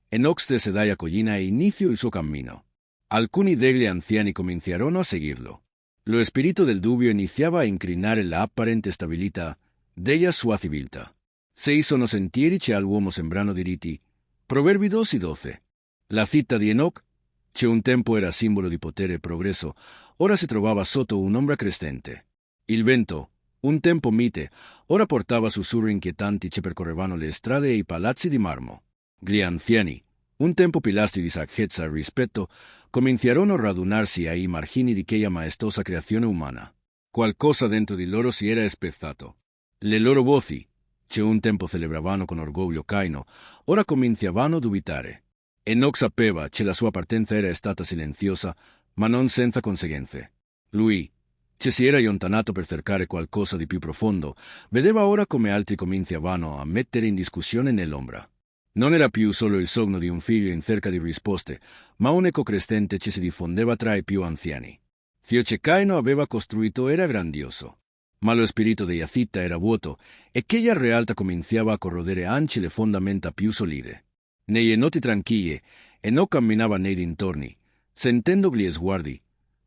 Enoch stese dalla collina e iniziò il suo cammino. Alcuni degli anziani cominciarono a seguirlo. Lo spirito del dubbio iniziava a incrinare la apparente stabilità della sua civiltà. Sei sono sentieri che all'uomo sembrano diritti. Proverbi 2:12. La città di Enoch, che un tempo era simbolo di potere e progresso, ora si trovava sotto un'ombra crescente. Il vento, un tempo mite, ora portava sussurri inquietanti che percorrevano le strade e i palazzi di marmo. Gli anziani, un tempo pilastri di saggezza e rispetto, cominciarono a radunarsi ai margini di quella maestosa creazione umana. Qualcosa dentro di loro si era spezzato. Le loro voci, che un tempo celebravano con orgoglio Caino, ora cominciavano a dubitare. Enoch sapeva che la sua partenza era stata silenziosa, ma non senza conseguenze. Lui, che si era allontanato per cercare qualcosa di più profondo, vedeva ora come altri cominciavano a mettere in discussione nell'ombra. Non era più solo il sogno di un figlio in cerca di risposte, ma un eco crescente che si diffondeva tra i più anziani. Ciò che Caino aveva costruito era grandioso, ma lo spirito della città era vuoto e quella realtà cominciava a corrodere anche le fondamenta più solide. Nelle notti tranquille, Enoch camminava nei dintorni, sentendo gli sguardi,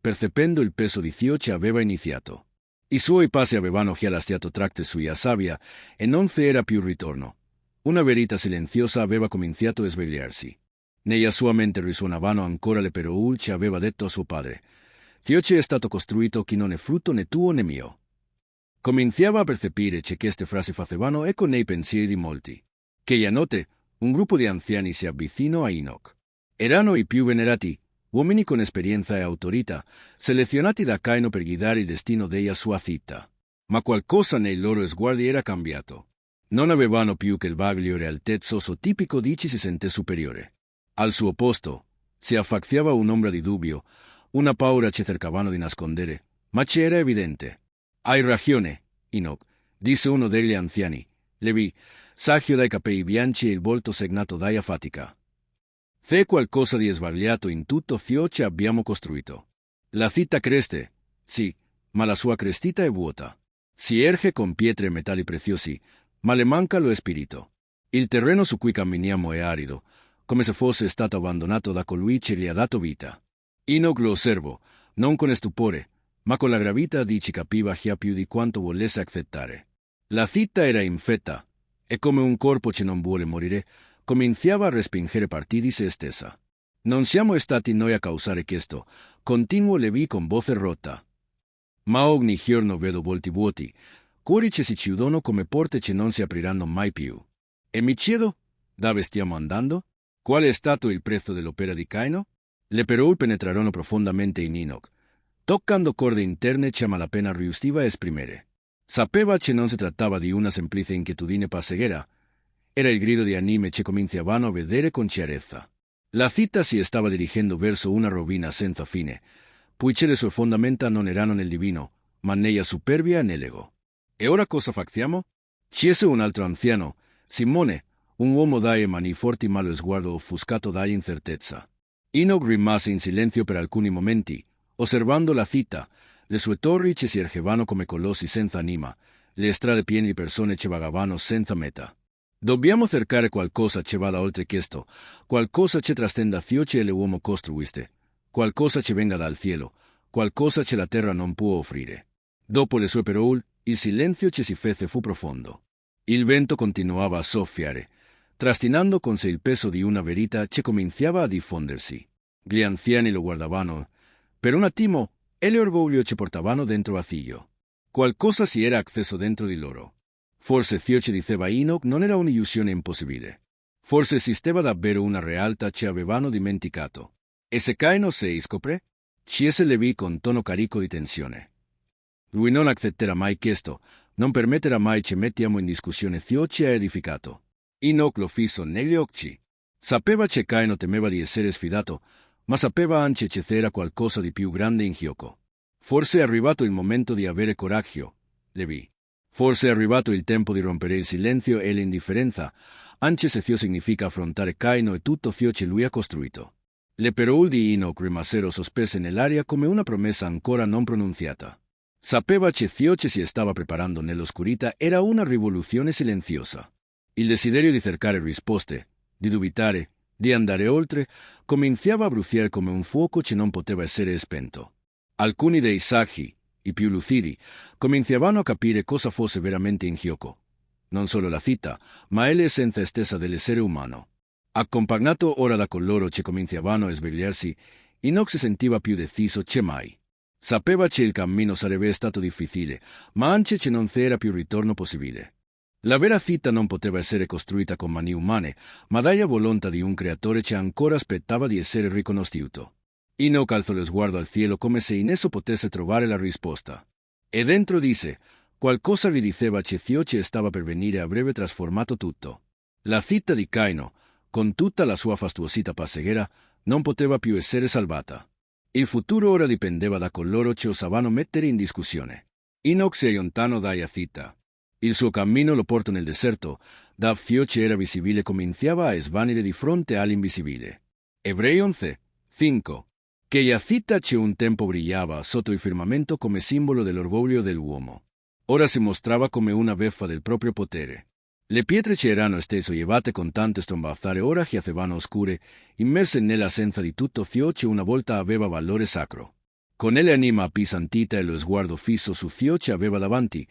percependo il peso di ciò che aveva iniziato. I suoi passi avevano già lasciato tracce sulla sabbia e non c'era più ritorno. Una verità silenziosa aveva cominciato a svegliarsi. Nella sua mente risuonavano ancora le parole che aveva detto a suo padre. Ciò che è stato costruito che non è frutto né tuo né mio. Cominciava a percepire che queste frasi facevano eco nei pensieri di molti. Quella notte, un gruppo di anziani si avvicinò a Enoch. Erano i più venerati, uomini con esperienza e autorità, selezionati da Caino per guidare il destino della sua città. Ma qualcosa nei loro sguardi era cambiato. Non avevano più quel vaglio realtezzoso tipico di chi si sente superiore. Al suo posto, si affacciava un'ombra di dubbio, una paura che cercavano di nascondere, ma c'era evidente. Hai ragione, Enoch, disse uno degli anziani. Levi, saggio dai capelli bianchi e il volto segnato dalla fatica. C'è qualcosa di sbagliato in tutto ciò che abbiamo costruito. La città cresce, sì, ma la sua crestita è vuota. Si erge con pietre e metalli preziosi, ma le manca lo spirito. Il terreno su cui camminiamo è arido, come se fosse stato abbandonato da colui che gli ha dato vita. Enoch lo osservò, non con stupore, ma con la gravità di chi capiva già più di quanto volesse accettare. La città era infetta, e come un corpo che non vuole morire, cominciava a respingere parti di se stessa. Non siamo stati noi a causare questo, continuò Levi con voce rotta. Ma ogni giorno vedo volti vuoti, cuori che si chiudono come porte che non si apriranno mai più. E mi chiedo, dove stiamo andando? Qual è stato il prezzo dell'opera di Caino? Le parole penetrarono profondamente in Enoch, toccando corde interne che a malapena riusciva a esprimere. Sapeva che non si trattava di una semplice inquietudine passeggera, era il grido di anime che cominciavano a vedere con chiarezza. La città si stava dirigendo verso una rovina senza fine, poiché le sue fondamenta non erano nel divino, ma nella superbia e nell'ego. E ora cosa facciamo? Chiese un altro anziano, Simone, un uomo dalle mani forti ma lo sguardo offuscato dall'incertezza. Enoch rimase in silenzio per alcuni momenti, osservando la città, le sue torri che si ergevano come colossi senza anima, le strade piene di persone che vagavano senza meta. Dobbiamo cercare qualcosa che vada oltre questo, qualcosa che trascenda ciò che l'uomo costruisce, qualcosa che venga dal cielo, qualcosa che la terra non può offrire. Dopo le sue parole, il silenzio che si fece fu profondo. Il vento continuava a soffiare, trascinando con sé il peso di una verità che cominciava a diffondersi. Gli anziani lo guardavano. Per un attimo, e l'orgoglio ci portavano dentro a figlio. Qualcosa si era acceso dentro di loro. Forse ciò che diceva Enoch non era un'illusione impossibile. Forse esisteva davvero una realtà che avevano dimenticato. E se Caino si scopre? Chiese Levi con tono carico di tensione. Lui non accetterà mai questo, non permetterà mai che mettiamo in discussione ciò che ha edificato. Enoch lo fisso negli occhi. Sapeva che Caino temeva di essere sfidato, ma sapeva anche che c'era qualcosa di più grande in gioco. Forse è arrivato il momento di avere coraggio, Levi. Forse è arrivato il tempo di rompere il silenzio e l'indifferenza, anche se ciò significa affrontare Caino e tutto ciò che lui ha costruito. Le parole di Enoch rimasero sospese nell'aria come una promessa ancora non pronunziata. Sapeva che ciò che si stava preparando nell'oscurità era una rivoluzione silenziosa. Il desiderio di cercare risposte, di dubitare, di andare oltre, cominciava a bruciare come un fuoco che non poteva essere spento. Alcuni dei saggi, i più lucidi, cominciavano a capire cosa fosse veramente in gioco. Non solo la città, ma l'essenza stessa dell'essere umano. Accompagnato ora da coloro che cominciavano a svegliarsi, Enoch si sentiva più deciso che mai. Sapeva che il cammino sarebbe stato difficile, ma anche che non c'era più ritorno possibile. La vera città non poteva essere costruita con mani umane, ma dalla volontà di un creatore che ancora aspettava di essere riconosciuto. Enoch alzò lo sguardo al cielo come se in esso potesse trovare la risposta. E dentro di sé, qualcosa gli diceva che ciò che stava per venire avrebbe trasformato tutto. La città di Caino, con tutta la sua fastuosità passeggera, non poteva più essere salvata. Il futuro ora dipendeva da coloro che osavano mettere in discussione. Enoch si allontanò dalla città. Il suo cammino lo portò nel deserto, da ciò che era visibile cominciava a svanire di fronte all'invisibile. Ebrei 11, 5. Che la città che un tempo brillava sotto il firmamento come simbolo dell'orgoglio dell'uomo, ora si mostrava come una beffa del proprio potere. Le pietre che erano state sollevate con tante strombazzare ora giacevano oscure, immerse nell'assenza di tutto ciò che una volta aveva valore sacro. Con l'anima appesantita e lo sguardo fisso su ciò che aveva davanti,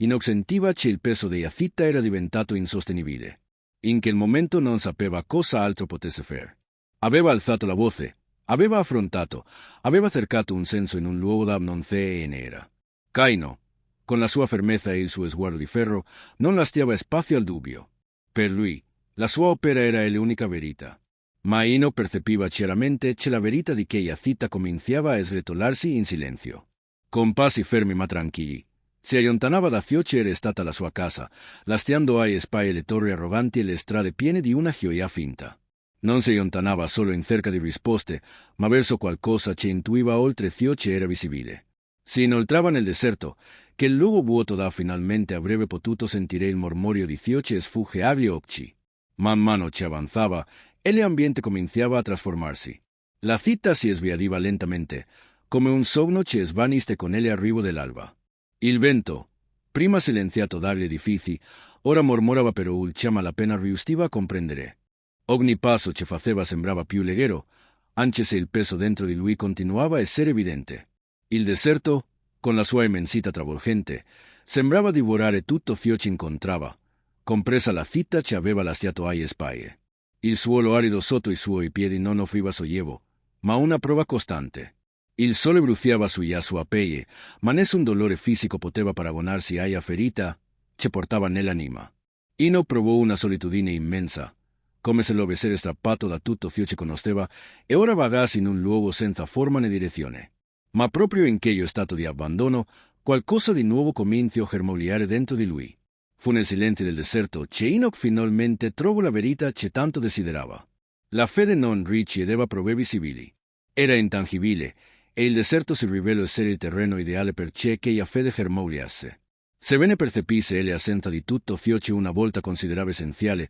Enoch sentiva che il peso della città era diventato insostenibile. In quel momento non sapeva cosa altro potesse fare. Aveva alzato la voce, aveva affrontato, aveva cercato un senso in un luogo da non c'è e n'era. Caino, con la sua fermezza e il suo sguardo di ferro, non lasciava spazio al dubbio. Per lui, La sua opera era l'unica verità. Ma Enoch percepiva chiaramente che la verità di quella città cominciava a sgretolarsi in silenzio. Con passi fermi ma tranquilli, si allontanava da ciò che era stata la sua casa, lasciando alle spalle le torri arroganti e le strade piene di una gioia finta. Non si allontanava solo in cerca di risposte, ma verso qualcosa che intuiva oltre ciò che era visibile. Si inoltrava nel deserto, che il luogo vuoto da finalmente avrebbe potuto sentire il mormorio di ciò che sfugge agli occhi. Man mano che avanzava, l'ambiente cominciava a trasformarsi. La città si sviadiva lentamente, come un sonno che svanisse con l'arrivo dell'alba. Il vento, prima silenziato dagli edifici, ora mormorava però ulcia malapena riusciva a comprendere. Ogni passo che faceva sembrava più leggero, anche se il peso dentro di lui continuava a essere evidente. Il deserto, con la sua immensità travolgente, sembrava divorare tutto ciò che incontrava, compresa la città che aveva lasciato alle spalle. Il suolo arido sotto i suoi piedi non offriva sollievo, ma una prova costante. Il sole bruciava sulla sua pelle, ma nessun dolore fisico poteva paragonarsi alla ferita che portava nell'anima. Enoch provò una solitudine immensa, come se lo avesse strappato da tutto ciò che conosceva e ora vagasse in un luogo senza forma né direzione. Ma proprio in quello stato di abbandono, qualcosa di nuovo cominciò a germogliare dentro di lui. Fu nel silenzio del deserto che Enoch finalmente trovò la verità che tanto desiderava. La fede non richiedeva prove visibili. Era intangibile, e il deserto si rivelò essere il terreno ideale perché la fede germogliasse. Sebbene percepisse l'assenza di tutto ciò che una volta considerava essenziale,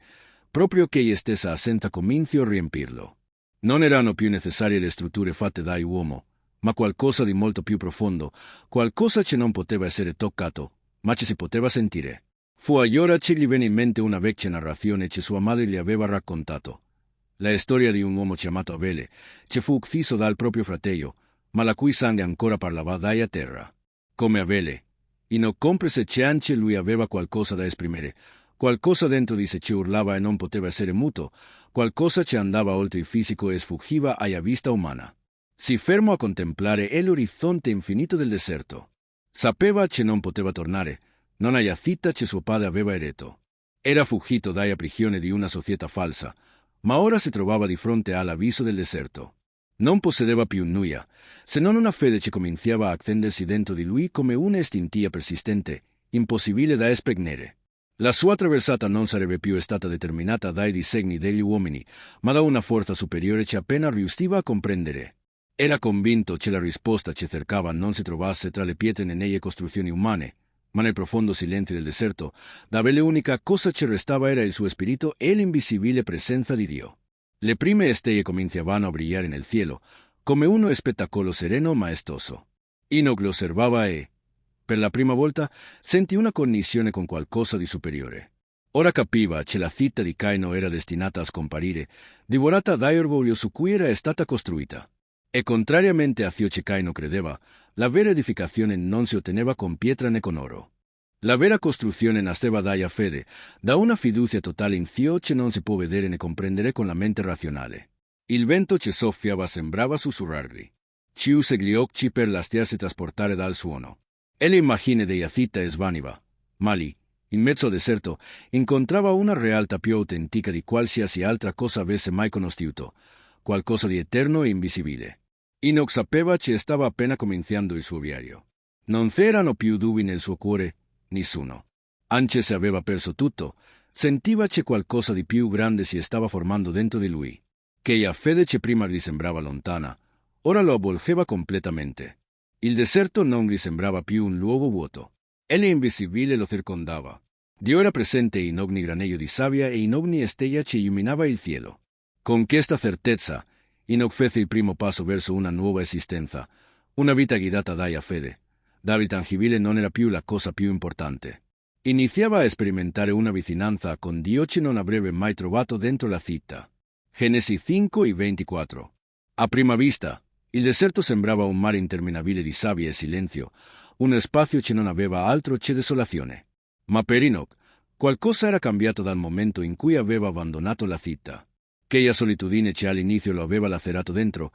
proprio che stessa assenza cominciò a riempirlo. Non erano più necessarie le strutture fatte dall'uomo, ma qualcosa di molto più profondo, qualcosa che non poteva essere toccato, ma che si poteva sentire. Fu allora che gli venne in mente una vecchia narrazione che sua madre gli aveva raccontato. La storia di un uomo chiamato Abele, che fu ucciso dal proprio fratello, ma la cui sangue ancora parlava dalla terra. Come Abele, Enoch comprese che anche lui aveva qualcosa da esprimere, qualcosa dentro di sé che urlava e non poteva essere muto, qualcosa che andava oltre il fisico e sfuggiva alla vista umana. Si fermò a contemplare l'orizzonte infinito del deserto. Sapeva che non poteva tornare, non alla città che suo padre aveva eretto. Era fuggito dalla prigione di una società falsa, ma ora si trovava di fronte all'abisso del deserto. Non possedeva più nulla, se non una fede che cominciava a accendersi dentro di lui come una istintia persistente, impossibile da spegnere. La sua traversata non sarebbe più stata determinata dai disegni degli uomini, ma da una forza superiore che appena riusciva a comprendere. Era convinto che la risposta che cercava non si trovasse tra le pietre né nelle costruzioni umane, ma nel profondo silenzio del deserto, dove l'unica cosa che restava era il suo spirito e l'invisibile presenza di Dio. Le prime stelle cominciavano a brillare nel cielo, come uno spettacolo sereno maestoso. Enoch lo osservava e, per la prima volta, sentì una connessione con qualcosa di superiore. Ora capiva che la città di Caino era destinata a scomparire, divorata dall'orgoglio su cui era stata costruita. E contrariamente a ciò che Caino credeva, la vera edificazione non si otteneva con pietra né con oro. La vera costruzione nasceva dalla fede, da una fiducia totale in ciò che non si può vedere né comprendere con la mente razionale. Il vento che soffiava sembrava sussurrargli. Chiuse gli occhi per lasciarsi trasportare dal suono. E l'immagine della città svaniva, ma lì, in mezzo al deserto, incontrava una realtà più autentica di qualsiasi altra cosa avesse mai conosciuto, qualcosa di eterno e invisibile. Enoch sapeva che stava appena cominciando il suo viaggio. Non c'erano più dubbi nel suo cuore, nessuno. Anche se aveva perso tutto, sentiva che qualcosa di più grande si stava formando dentro di lui. Che la fede che prima gli sembrava lontana, ora lo avvolgeva completamente. Il deserto non gli sembrava più un luogo vuoto. L'invisibile lo circondava. Dio era presente in ogni granello di sabbia e in ogni stella che illuminava il cielo. Con questa certezza, Enoch fece il primo passo verso una nuova esistenza, una vita guidata dalla fede. Dal tangibile non era più la cosa più importante. Iniziava a sperimentare una vicinanza con Dio che non avrebbe mai trovato dentro la città. Genesi 5:24. A prima vista, il deserto sembrava un mare interminabile di sabbia e silenzio, uno spazio che non aveva altro che desolazione. Ma per Enoch, qualcosa era cambiato dal momento in cui aveva abbandonato la città. Quella solitudine che all'inizio lo aveva lacerato dentro,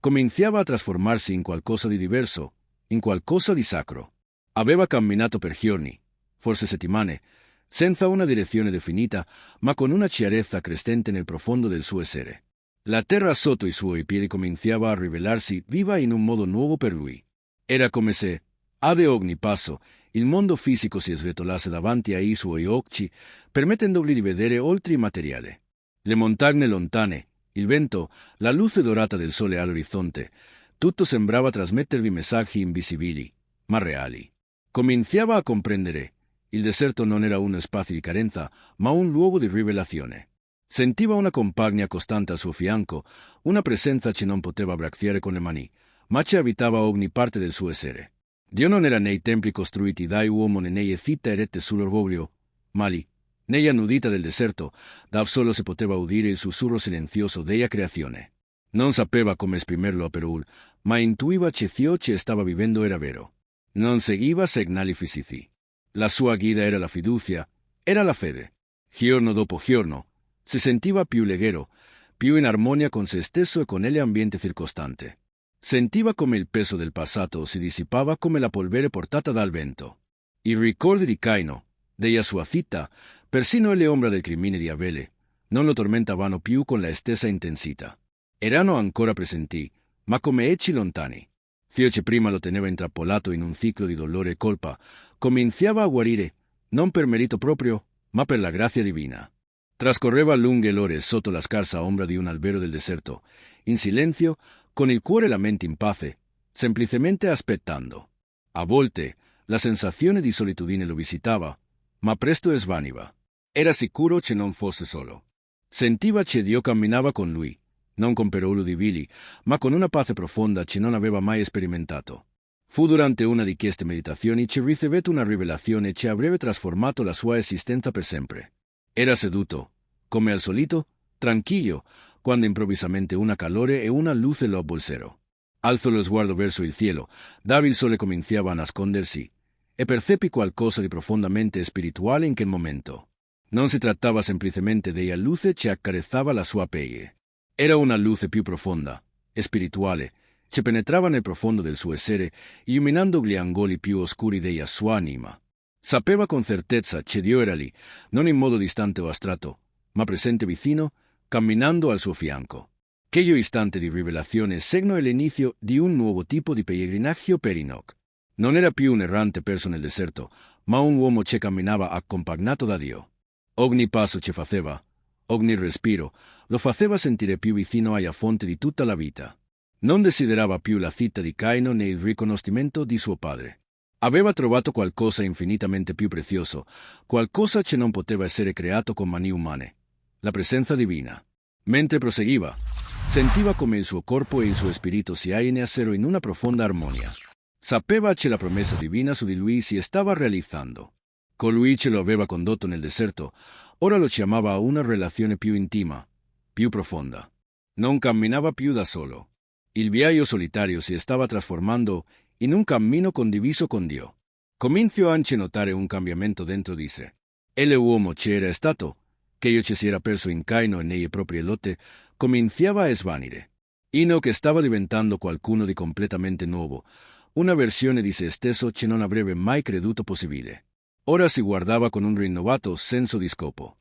cominciava a trasformarsi in qualcosa di diverso, in qualcosa di sacro. Aveva camminato per giorni, forse settimane, senza una direzione definita, ma con una chiarezza crescente nel profondo del suo essere. La terra sotto i suoi piedi cominciava a rivelarsi viva in un modo nuovo per lui. Era come se, ad ogni passo, il mondo fisico si svetolasse davanti ai suoi occhi, permettendogli di vedere oltre il materiale. Le montagne lontane, il vento, la luce dorata del sole all'orizzonte, tutto sembrava trasmettervi messaggi invisibili, ma reali. Cominciava a comprendere. Il deserto non era uno spazio di carenza, ma un luogo di rivelazione. Sentiva una compagna costante al suo fianco, una presenza che non poteva abbracciare con le mani, ma che abitava ogni parte del suo essere. Dio non era nei templi costruiti dai uomini nelle città erette sull'orgoglio, ma lì, nella nudità del deserto, da solo si poteva udire il sussurro silenzioso della creazione. Non sapeva come esprimerlo a Perul, ma intuiva che ciò che stava vivendo era vero. Non seguiva segnali fisici. La sua guida era la fiducia, era la fede. Giorno dopo giorno, si sentiva più leggero, più in armonia con se stesso e con l'ambiente circostante. Sentiva come il peso del passato si dissipava come la polvere portata dal vento. I ricordi di Caino, della sua città, persino le ombre del crimine di Abele, non lo tormentavano più con la stessa intensità. Erano ancora presenti, ma come ecchi lontani. Zio che prima lo teneva intrappolato in un ciclo di dolore e colpa, cominciava a guarire, non per merito proprio, ma per la grazia divina. Trascorreva lunghe ore sotto la scarsa ombra di un albero del deserto, in silenzio, con il cuore e la mente in pace, semplicemente aspettando. A volte, la sensazione di solitudine lo visitava, ma presto svaniva. Era sicuro che non fosse solo. Sentiva che Dio camminava con lui, non con parole udibili, ma con una pace profonda che non aveva mai sperimentato. Fu durante una di queste meditazioni che ricevette una rivelazione che avrebbe trasformato la sua esistenza per sempre. Era seduto, come al solito, tranquillo, quando improvvisamente una calore e una luce lo avvolsero. Alzò lo sguardo verso il cielo, dove il sole cominciava a nascondersi, e percepì qualcosa di profondamente spirituale in quel momento. Non si trattava semplicemente della luce che accarezzava la sua pelle. Era una luce più profonda, spirituale, che penetrava nel profondo del suo essere, illuminando gli angoli più oscuri della sua anima. Sapeva con certezza che Dio era lì, non in modo distante o astratto, ma presente vicino, camminando al suo fianco. Quello istante di rivelazione segnò l'inizio di un nuovo tipo di pellegrinaggio per Enoch. Non era più un errante perso nel deserto, ma un uomo che camminava accompagnato da Dio. Ogni passo che faceva, ogni respiro, lo faceva sentire più vicino alla fonte di tutta la vita. Non desiderava più la città di Caino né il riconoscimento di suo padre. Aveva trovato qualcosa infinitamente più prezioso, qualcosa che non poteva essere creato con mani umane, la presenza divina. Mentre proseguiva, sentiva come il suo corpo e il suo spirito si allineassero in una profonda armonia. Sapeva che la promessa divina su di lui si stava realizzando. Colui che lo aveva condotto nel deserto, ora lo chiamava a una relazione più intima, più profonda. Non camminava più da solo. Il viaggio solitario si stava trasformando in un cammino condiviso con Dio. Cominciò anche a notare un cambiamento dentro di sé. E l'uomo che era stato, che io ci si era perso in Caino e nelle proprie lotte, cominciava a svanire. Enoch stava diventando qualcuno di completamente nuovo, una versione di se stesso che non avrebbe mai creduto possibile. Ora si guardava con un rinnovato senso di scopo.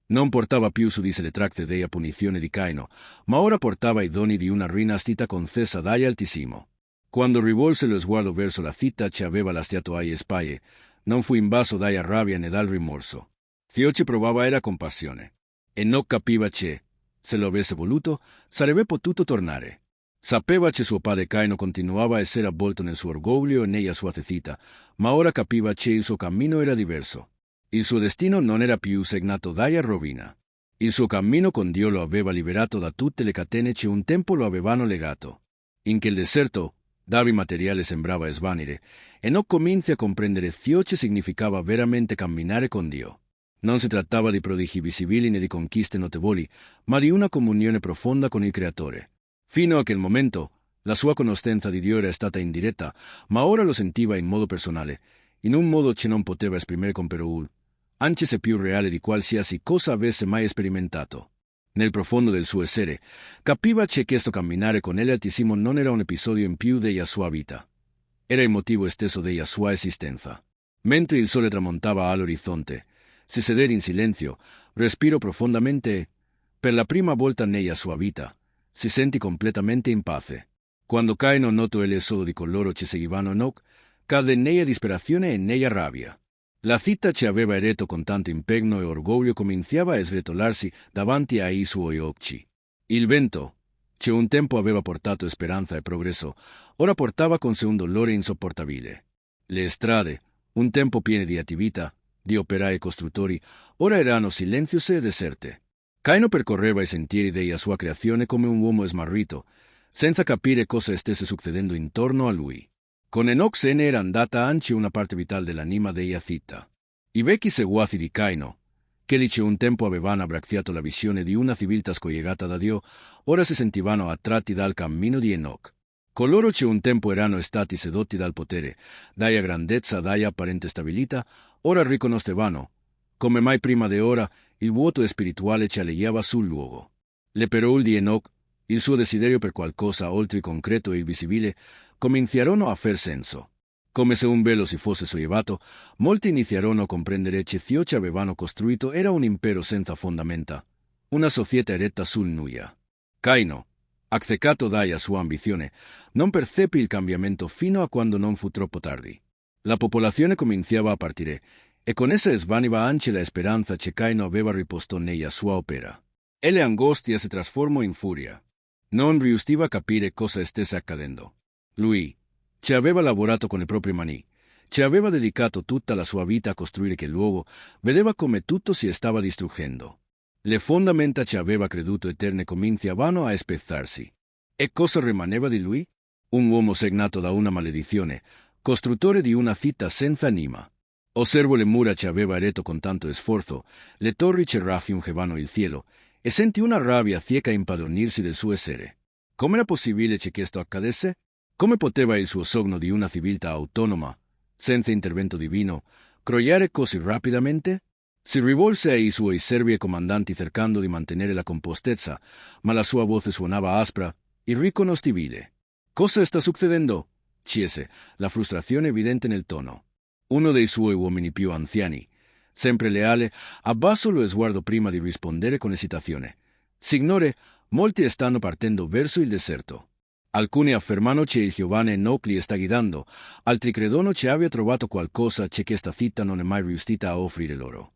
Non portava più su di sé le tracce della punizione di Caino, ma ora portava i doni di una rinascita concessa dagli Altissimo. Quando rivolse lo sguardo verso la città che aveva lasciato alle spalle, non fu invaso dalla rabbia né dal rimorso. Ciò che provava era compassione. E non capiva che, se lo avesse voluto, sarebbe potuto tornare. Sapeva che suo padre Caino continuava a essere avvolto nel suo orgoglio e nella sua cecità, ma ora capiva che il suo cammino era diverso. Il suo destino non era più segnato dalla rovina. Il suo cammino con Dio lo aveva liberato da tutte le catene che un tempo lo avevano legato. In quel deserto, dove il materiale sembrava svanire, e non comincia a comprendere ciò che significava veramente camminare con Dio. Non si trattava di prodigi visibili né di conquiste notevoli, ma di una comunione profonda con il Creatore. Fino a quel momento, la sua conoscenza di Dio era stata indiretta, ma ora lo sentiva in modo personale, in un modo che non poteva esprimere con parole, anche se più reale di qualsiasi cosa avesse mai sperimentato. Nel profondo del suo essere, capiva che questo camminare con l'Altissimo non era un episodio in più della sua vita. Era il motivo stesso della sua esistenza. Mentre il sole tramontava all'orizzonte, Si sedere in silenzio, respiro profondamente. Per la prima volta nella sua vita, si sentì completamente in pace. Quando Caino notò l'esodo di coloro che seguivano Enoch, cadde nella disperazione e nella rabbia. La città che aveva eretto con tanto impegno e orgoglio cominciava a sgretolarsi davanti ai suoi occhi. Il vento, che un tempo aveva portato speranza e progresso, ora portava con sé un dolore insopportabile. Le strade, un tempo piene di attività, di operai e costruttori, ora erano silenziose e deserte. Caino percorreva i sentieri della sua creazione come un uomo smarrito, senza capire cosa stesse succedendo intorno a lui. Con Enoch se ne era andata anche una parte vitale dell'anima della città. I vecchi seguaci di Caino, quelli che un tempo avevano abbracciato la visione di una civiltà scollegata da Dio, ora si sentivano attratti dal cammino di Enoch. Coloro che un tempo erano stati sedotti dal potere, dalla grandezza, dalla apparente stabilità, ora riconoscevano, come mai prima d'ora, il vuoto spirituale che allegava sul luogo. Le parole di Enoch, il suo desiderio per qualcosa oltre il concreto e il visibile, cominciarono a far senso. Come se un velo si fosse sollevato, molti iniziarono a comprendere che ciò che avevano costruito era un impero senza fondamenta, una società eretta sul nulla. Caino, accecato dalla sua ambizione, non percepì il cambiamento fino a quando non fu troppo tardi. La popolazione cominciava a partire, e con essa svaniva anche la speranza che Caino aveva riposto nella sua opera. E l'angostia si trasformò in furia. Non riusciva a capire cosa stesse accadendo. Lui, che aveva lavorato con le proprie mani, che aveva dedicato tutta la sua vita a costruire quel luogo, vedeva come tutto si stava distruggendo. Le fondamenta che aveva creduto eterne cominciavano a spezzarsi. E cosa rimaneva di lui? Un uomo segnato da una maledizione, costruttore di una città senza anima. Osservo le mura che aveva eretto con tanto sforzo, le torri che raggiungevano il cielo, e sentì una rabbia cieca impadronirsi del suo essere. Come era possibile che questo accadesse? Come poteva il suo sogno di una civiltà autonoma, senza intervento divino, crollare così rapidamente? Si rivolse ai suoi servi e comandanti cercando di mantenere la compostezza, ma la sua voce suonava aspra, irriconoscibile. «Cosa sta succedendo?» chiese, la frustrazione evidente nel tono. Uno dei suoi uomini più anziani, sempre leale, abbassò lo sguardo prima di rispondere con esitazione. «Signore, molti stanno partendo verso il deserto. Alcuni affermano che il giovane Enoch li sta guidando, altri credono che abbia trovato qualcosa che questa città non è mai riuscita a offrire loro».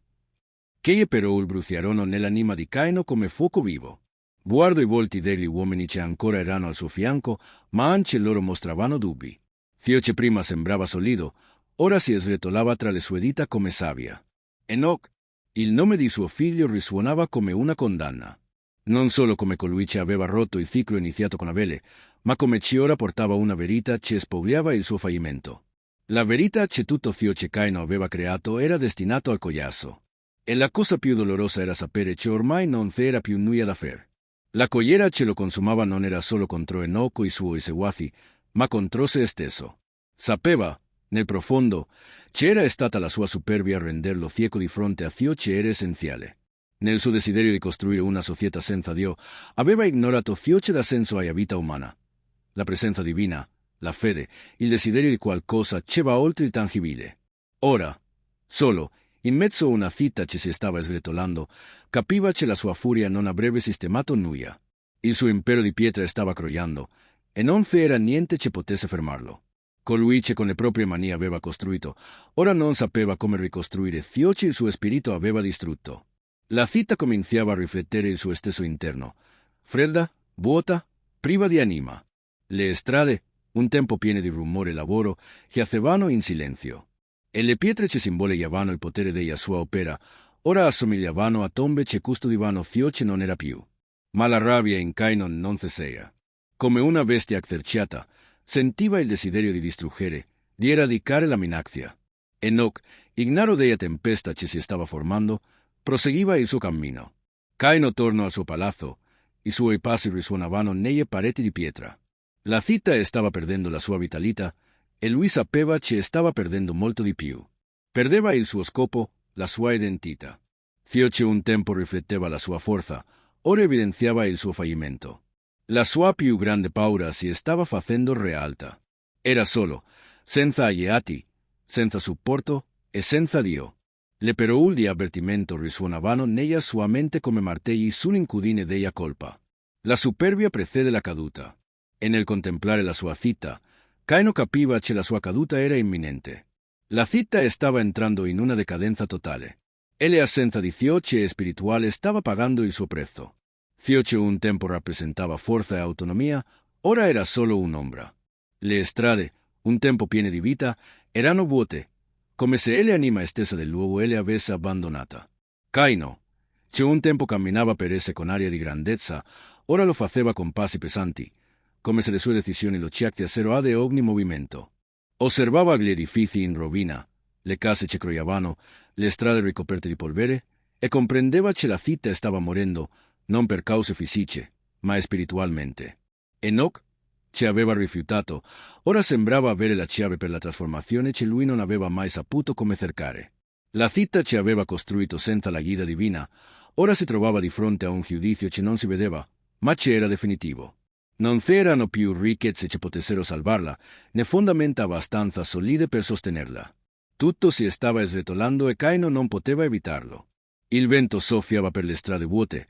Che però bruciarono nell'anima di Caino come fuoco vivo. Guardò i volti degli uomini che ancora erano al suo fianco, ma anche loro mostravano dubbi. Ciò che prima sembrava solido, ora si sretolava tra le sue dita come sabbia. Enoch, il nome di suo figlio risuonava come una condanna. Non solo come colui che aveva rotto il ciclo iniziato con Abele, ma come ci ora portava una verità che spogliava il suo fallimento. La verità che tutto ciò che Caino aveva creato era destinato al collasso. E la cosa più dolorosa era sapere che ormai non c'era più nulla da fare. La collera che lo consumava non era solo contro Enoch e i suoi seguaci, ma contro se stesso. Sapeva, nel profondo, che era stata la sua superbia a renderlo cieco di fronte a ciò che era essenziale. Nel suo desiderio di costruire una società senza Dio, aveva ignorato ciò che dà senso alla vita umana. La presenza divina, la fede, il desiderio di qualcosa che va oltre il tangibile. Ora, solo, in mezzo a una città che si stava sgretolando, capiva che la sua furia non avrebbe sistemato nulla. Il suo impero di pietra stava crollando, e non c'era niente che potesse fermarlo. Colui che con le proprie mani aveva costruito, ora non sapeva come ricostruire ciò che il suo spirito aveva distrutto. La città cominciava a riflettere il suo stesso interno, fredda, vuota, priva di anima. Le strade, un tempo piene di rumore e lavoro, giacevano in silenzio. E le pietre che simboleggiavano il potere della sua opera, ora assomigliavano a tombe che custodivano ciò che non era più. Ma la rabbia in Caino non cessava. Come una bestia accerchiata, sentiva il desiderio di distruggere, di eradicare la minaccia. Enoch, ignaro della tempesta che si stava formando, proseguiva il suo cammino. Caino tornò al suo palazzo, i suoi passi risuonavano nelle pareti di pietra. La città stava perdendo la sua vitalità, e lui sapeva che stava perdendo molto di più. Perdeva il suo scopo, la sua identità. Ciò che un tempo rifletteva la sua forza, ora evidenziava il suo fallimento. La sua più grande paura si stava facendo realtà. Era solo, senza alleati, senza supporto e senza Dio. Le però di avvertimento risuonavano nella sua mente come martelli sull'incudine della colpa. La superbia precede la caduta. E nel contemplare la sua città, Caino capiva che la sua caduta era imminente. La città stava entrando in una decadenza totale. E l'assenza di Fioce spirituale stava pagando il suo prezzo. Fioce un tempo rappresentava forza e autonomia, ora era solo un'ombra. Le strade, un tempo piene di vita, erano vuote, come se l'anima stessa del luogo le avesse abbandonata. Caino, che un tempo camminava per esse con aria di grandezza, ora lo faceva con passi pesanti, come se le sue decisioni lo ciacciassero ad ogni movimento. Osservava gli edifici in rovina, le case che croiavano, le strade ricoperte di polvere, e comprendeva che la città stava morendo, non per cause fisiche, ma spiritualmente. Enoch, che aveva rifiutato, ora sembrava avere la chiave per la trasformazione che lui non aveva mai saputo come cercare. La città che aveva costruito senza la guida divina, ora si trovava di fronte a un giudizio che non si vedeva, ma che era definitivo. Non c'erano più ricchezze che potessero salvarla, né fondamenta abbastanza solide per sostenerla. Tutto si stava sretolando e Caino non poteva evitarlo. Il vento soffiava per le strade vuote,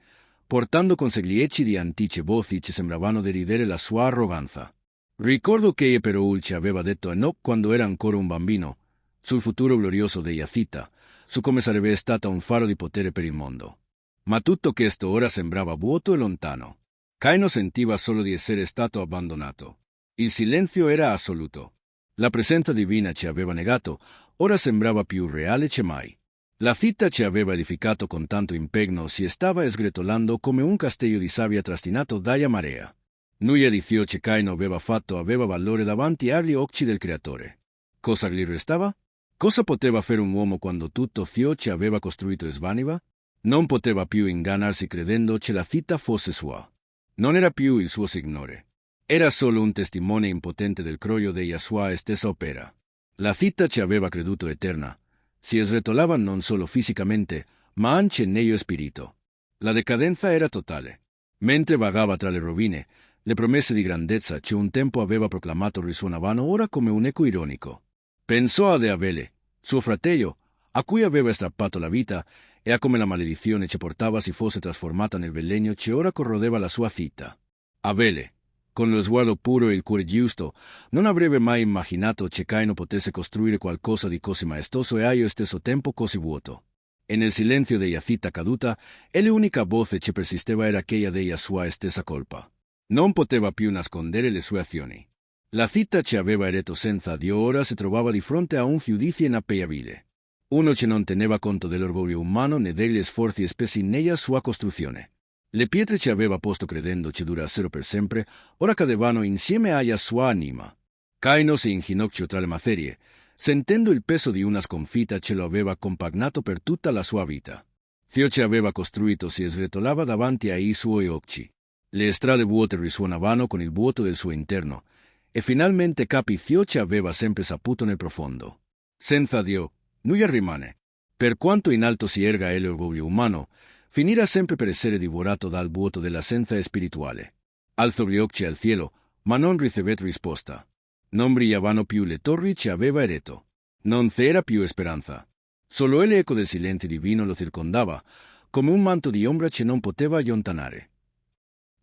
portando con sé gli echi di antiche voci che sembravano deridere la sua arroganza. Ricordo che però ci aveva detto a Enoch quando era ancora un bambino, sul futuro glorioso della città, su come sarebbe stata un faro di potere per il mondo. Ma tutto questo ora sembrava vuoto e lontano. Caino sentiva solo di essere stato abbandonato. Il silenzio era assoluto. La presenza divina ci aveva negato, ora sembrava più reale che mai. La città che aveva edificato con tanto impegno si stava sgretolando come un castello di sabbia trastinato dalla marea. Nulla di ciò che Caino aveva fatto aveva valore davanti agli occhi del Creatore. Cosa gli restava? Cosa poteva fare un uomo quando tutto ciò che aveva costruito svaniva? Non poteva più ingannarsi credendo che la città fosse sua. Non era più il suo signore. Era solo un testimone impotente del crollo della sua stessa opera. La città che aveva creduto eterna si sretolava non solo fisicamente, ma anche nello spirito. La decadenza era totale. Mentre vagava tra le rovine, le promesse di grandezza che un tempo aveva proclamato risuonavano ora come un eco ironico. Pensò ad Abele, suo fratello, a cui aveva strappato la vita, e a come la maledizione che portava si fosse trasformata nel veleno che ora corrodeva la sua città. Abele, con lo sguardo puro e il cuore giusto, non avrebbe mai immaginato che Caino potesse costruire qualcosa di così maestoso e allo stesso tempo così vuoto. E nel silenzio della città caduta, l'unica voce che persisteva era quella della sua stessa colpa. Non poteva più nascondere le sue azioni. La città che aveva eretto senza Dio ora si trovava di fronte a un giudizio inappellabile. Uno che non teneva conto dell'orgoglio umano né degli sforzi spesi nella sua costruzione. Le pietre che aveva posto credendo che durassero per sempre, ora cadevano insieme alla sua anima. Caino si inginocchiò tra le macerie, sentendo il peso di una sconfitta che lo aveva compagnato per tutta la sua vita. Ciò che aveva costruito si sretolava davanti ai suoi occhi. Le strade vuote risuonavano con il vuoto del suo interno, e finalmente capì ciò che aveva sempre saputo nel profondo. Senza Dio, nulla rimane. Per quanto in alto si erga l'orgoglio umano, finirà sempre per essere divorato dal vuoto dell'assenza spirituale. Alzò gli occhi al cielo, ma non ricevette risposta. Non brillavano più le torri che aveva eretto. Non c'era più speranza. Solo l'eco del silenzio divino lo circondava, come un manto di ombra che non poteva allontanare.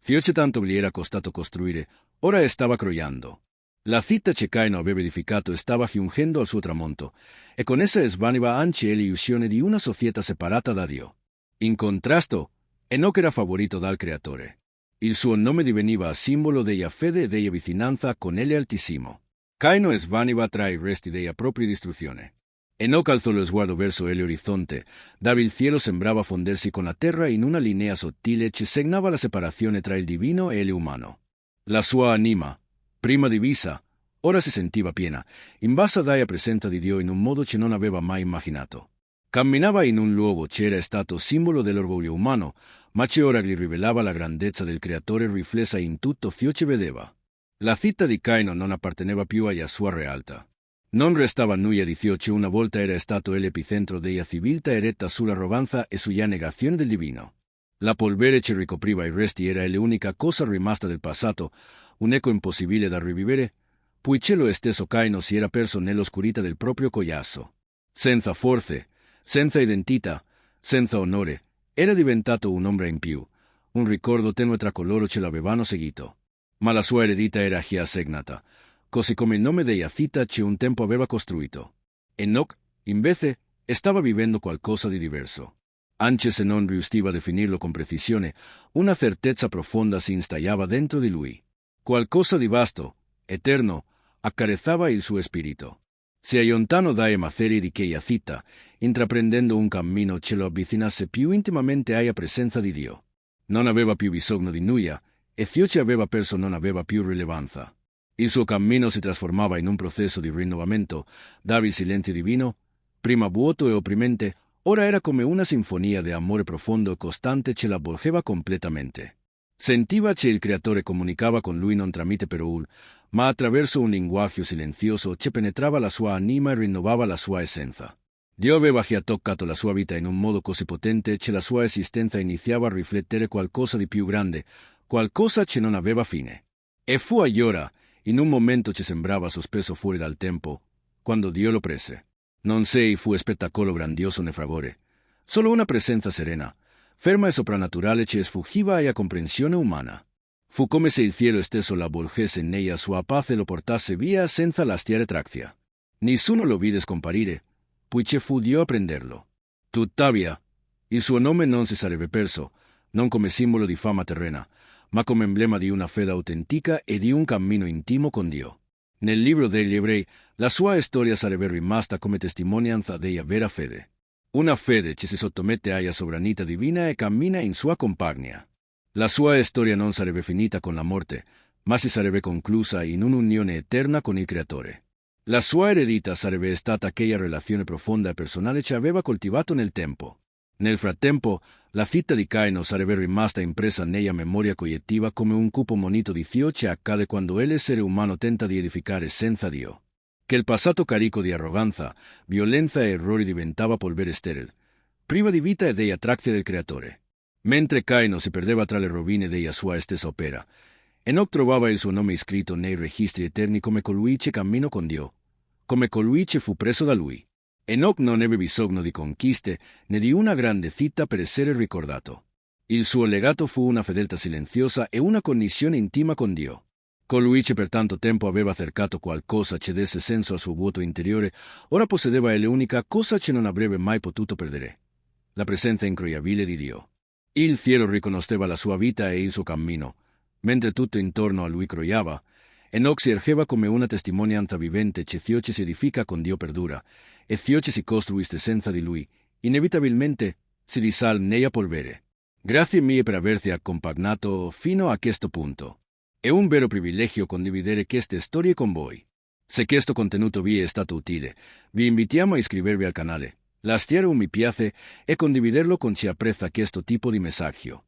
Ciò che tanto gli era costato costruire, ora stava crollando. La città che Caino aveva edificato stava giungendo al suo tramonto, e con essa svaniva anche l'illusione di una società separata da Dio. In contrasto, Enoch era favorito dal Creatore. Il suo nome diveniva simbolo della fede e della vicinanza con l'Altissimo. Caino svaniva tra i resti della propria distruzione. Enoch alzò lo sguardo verso l'orizzonte, dove il cielo sembrava fondersi con la terra in una linea sottile che segnava la separazione tra il divino e l'umano. La sua anima, prima divisa, ora si sentiva piena, invasa dalla presenza di Dio in un modo che non aveva mai immaginato. Camminava in un luogo che era stato simbolo dell'orgoglio umano, ma che ora gli rivelava la grandezza del Creatore riflessa in tutto ciò che vedeva. La città di Caino non apparteneva più alla sua realtà. Non restava nulla di ciò che una volta era stato l'epicentro della civiltà eretta sull'arroganza e sulla negazione del divino. La polvere che ricopriva i resti era l'unica cosa rimasta del passato, un eco impossibile da rivivere, poiché lo stesso Caino si era perso nell'oscurità del proprio collasso. Senza forze, Senza identità, senza onore, era diventato un uomo impiù. Un ricordo tenue tra coloro che l'avevano seguito. Ma la sua eredità era già segnata, così come il nome di Iacita che un tempo aveva costruito. Enoch, invece, stava vivendo qualcosa di diverso. Anche se non riusciva a definirlo con precisione, una certezza profonda si installava dentro di lui. Qualcosa di vasto, eterno, accarezzava il suo spirito. Si allontano dalle macerie di che Iacita, intraprendendo un cammino che lo avvicinasse più intimamente alla presenza di Dio. Non aveva più bisogno di nulla, e ciò che aveva perso non aveva più rilevanza. Il suo cammino si trasformava in un processo di rinnovamento, dava il silenzio divino, prima vuoto e opprimente, ora era come una sinfonia di amore profondo e costante che l'avvolgeva completamente. Sentiva che il Creatore comunicava con lui non tramite parole, ma attraverso un linguaggio silenzioso che penetrava la sua anima e rinnovava la sua essenza. Dio aveva già toccato la sua vita in un modo così potente che la sua esistenza iniziava a riflettere qualcosa di più grande, qualcosa che non aveva fine. E fu allora, in un momento che sembrava sospeso fuori dal tempo, quando Dio lo prese. Non sei fu spettacolo grandioso né fragore, solo una presenza serena, ferma e soprannaturale che sfuggiva alla comprensione umana. Fu come se il cielo stesso la avvolgesse nella sua pace e lo portasse via senza lasciare traccia. Nessuno lo vide scomparire, poiché fu Dio a prenderlo. Tuttavia, il suo nome non si sarebbe perso, non come simbolo di fama terrena, ma come emblema di una fede autentica e di un cammino intimo con Dio. Nel libro degli Ebrei, la sua storia sarebbe rimasta come testimonianza della vera fede. Una fede che si sottomette alla sovranità divina e cammina in sua compagnia. La sua storia non sarebbe finita con la morte, ma si sarebbe conclusa in un'unione eterna con il Creatore. La sua eredità sarebbe stata quella relazione profonda e personale che aveva coltivato nel tempo. Nel frattempo, la vita di Caino sarebbe rimasta impressa nella memoria collettiva come un cupo monito di ciò che accade quando l'essere umano tenta di edificare senza Dio. Che il passato carico di arroganza, violenza e errori diventava polvere sterile, priva di vita e della grazia del Creatore. Mentre Caino si perdeva tra le rovine della sua stessa opera, Enoch trovava il suo nome iscritto nei registri eterni come colui che camminò con Dio, come colui che fu preso da lui. Enoch non ebbe bisogno di conquiste né di una grande vita per essere ricordato. Il suo legato fu una fedeltà silenziosa e una connessione intima con Dio. Colui che per tanto tempo aveva cercato qualcosa che desse senso al suo vuoto interiore, ora possedeva l'unica cosa che non avrebbe mai potuto perdere: la presenza incroyabile di Dio. Il cielo riconosceva la sua vita e il suo cammino, mentre tutto intorno a lui crollava. Enoch si ergeva come una testimonianza vivente che ciò che si edifica con Dio perdura, e ciò che si costruisce senza di lui, inevitabilmente, si disal nella polvere. Grazie mille per averti accompagnato fino a questo punto. È un vero privilegio condividere queste storie con voi. Se questo contenuto vi è stato utile, vi invitiamo a iscrivervi al canale, lasciare un mi piace e condividerlo con chi apprezza questo tipo di messaggio.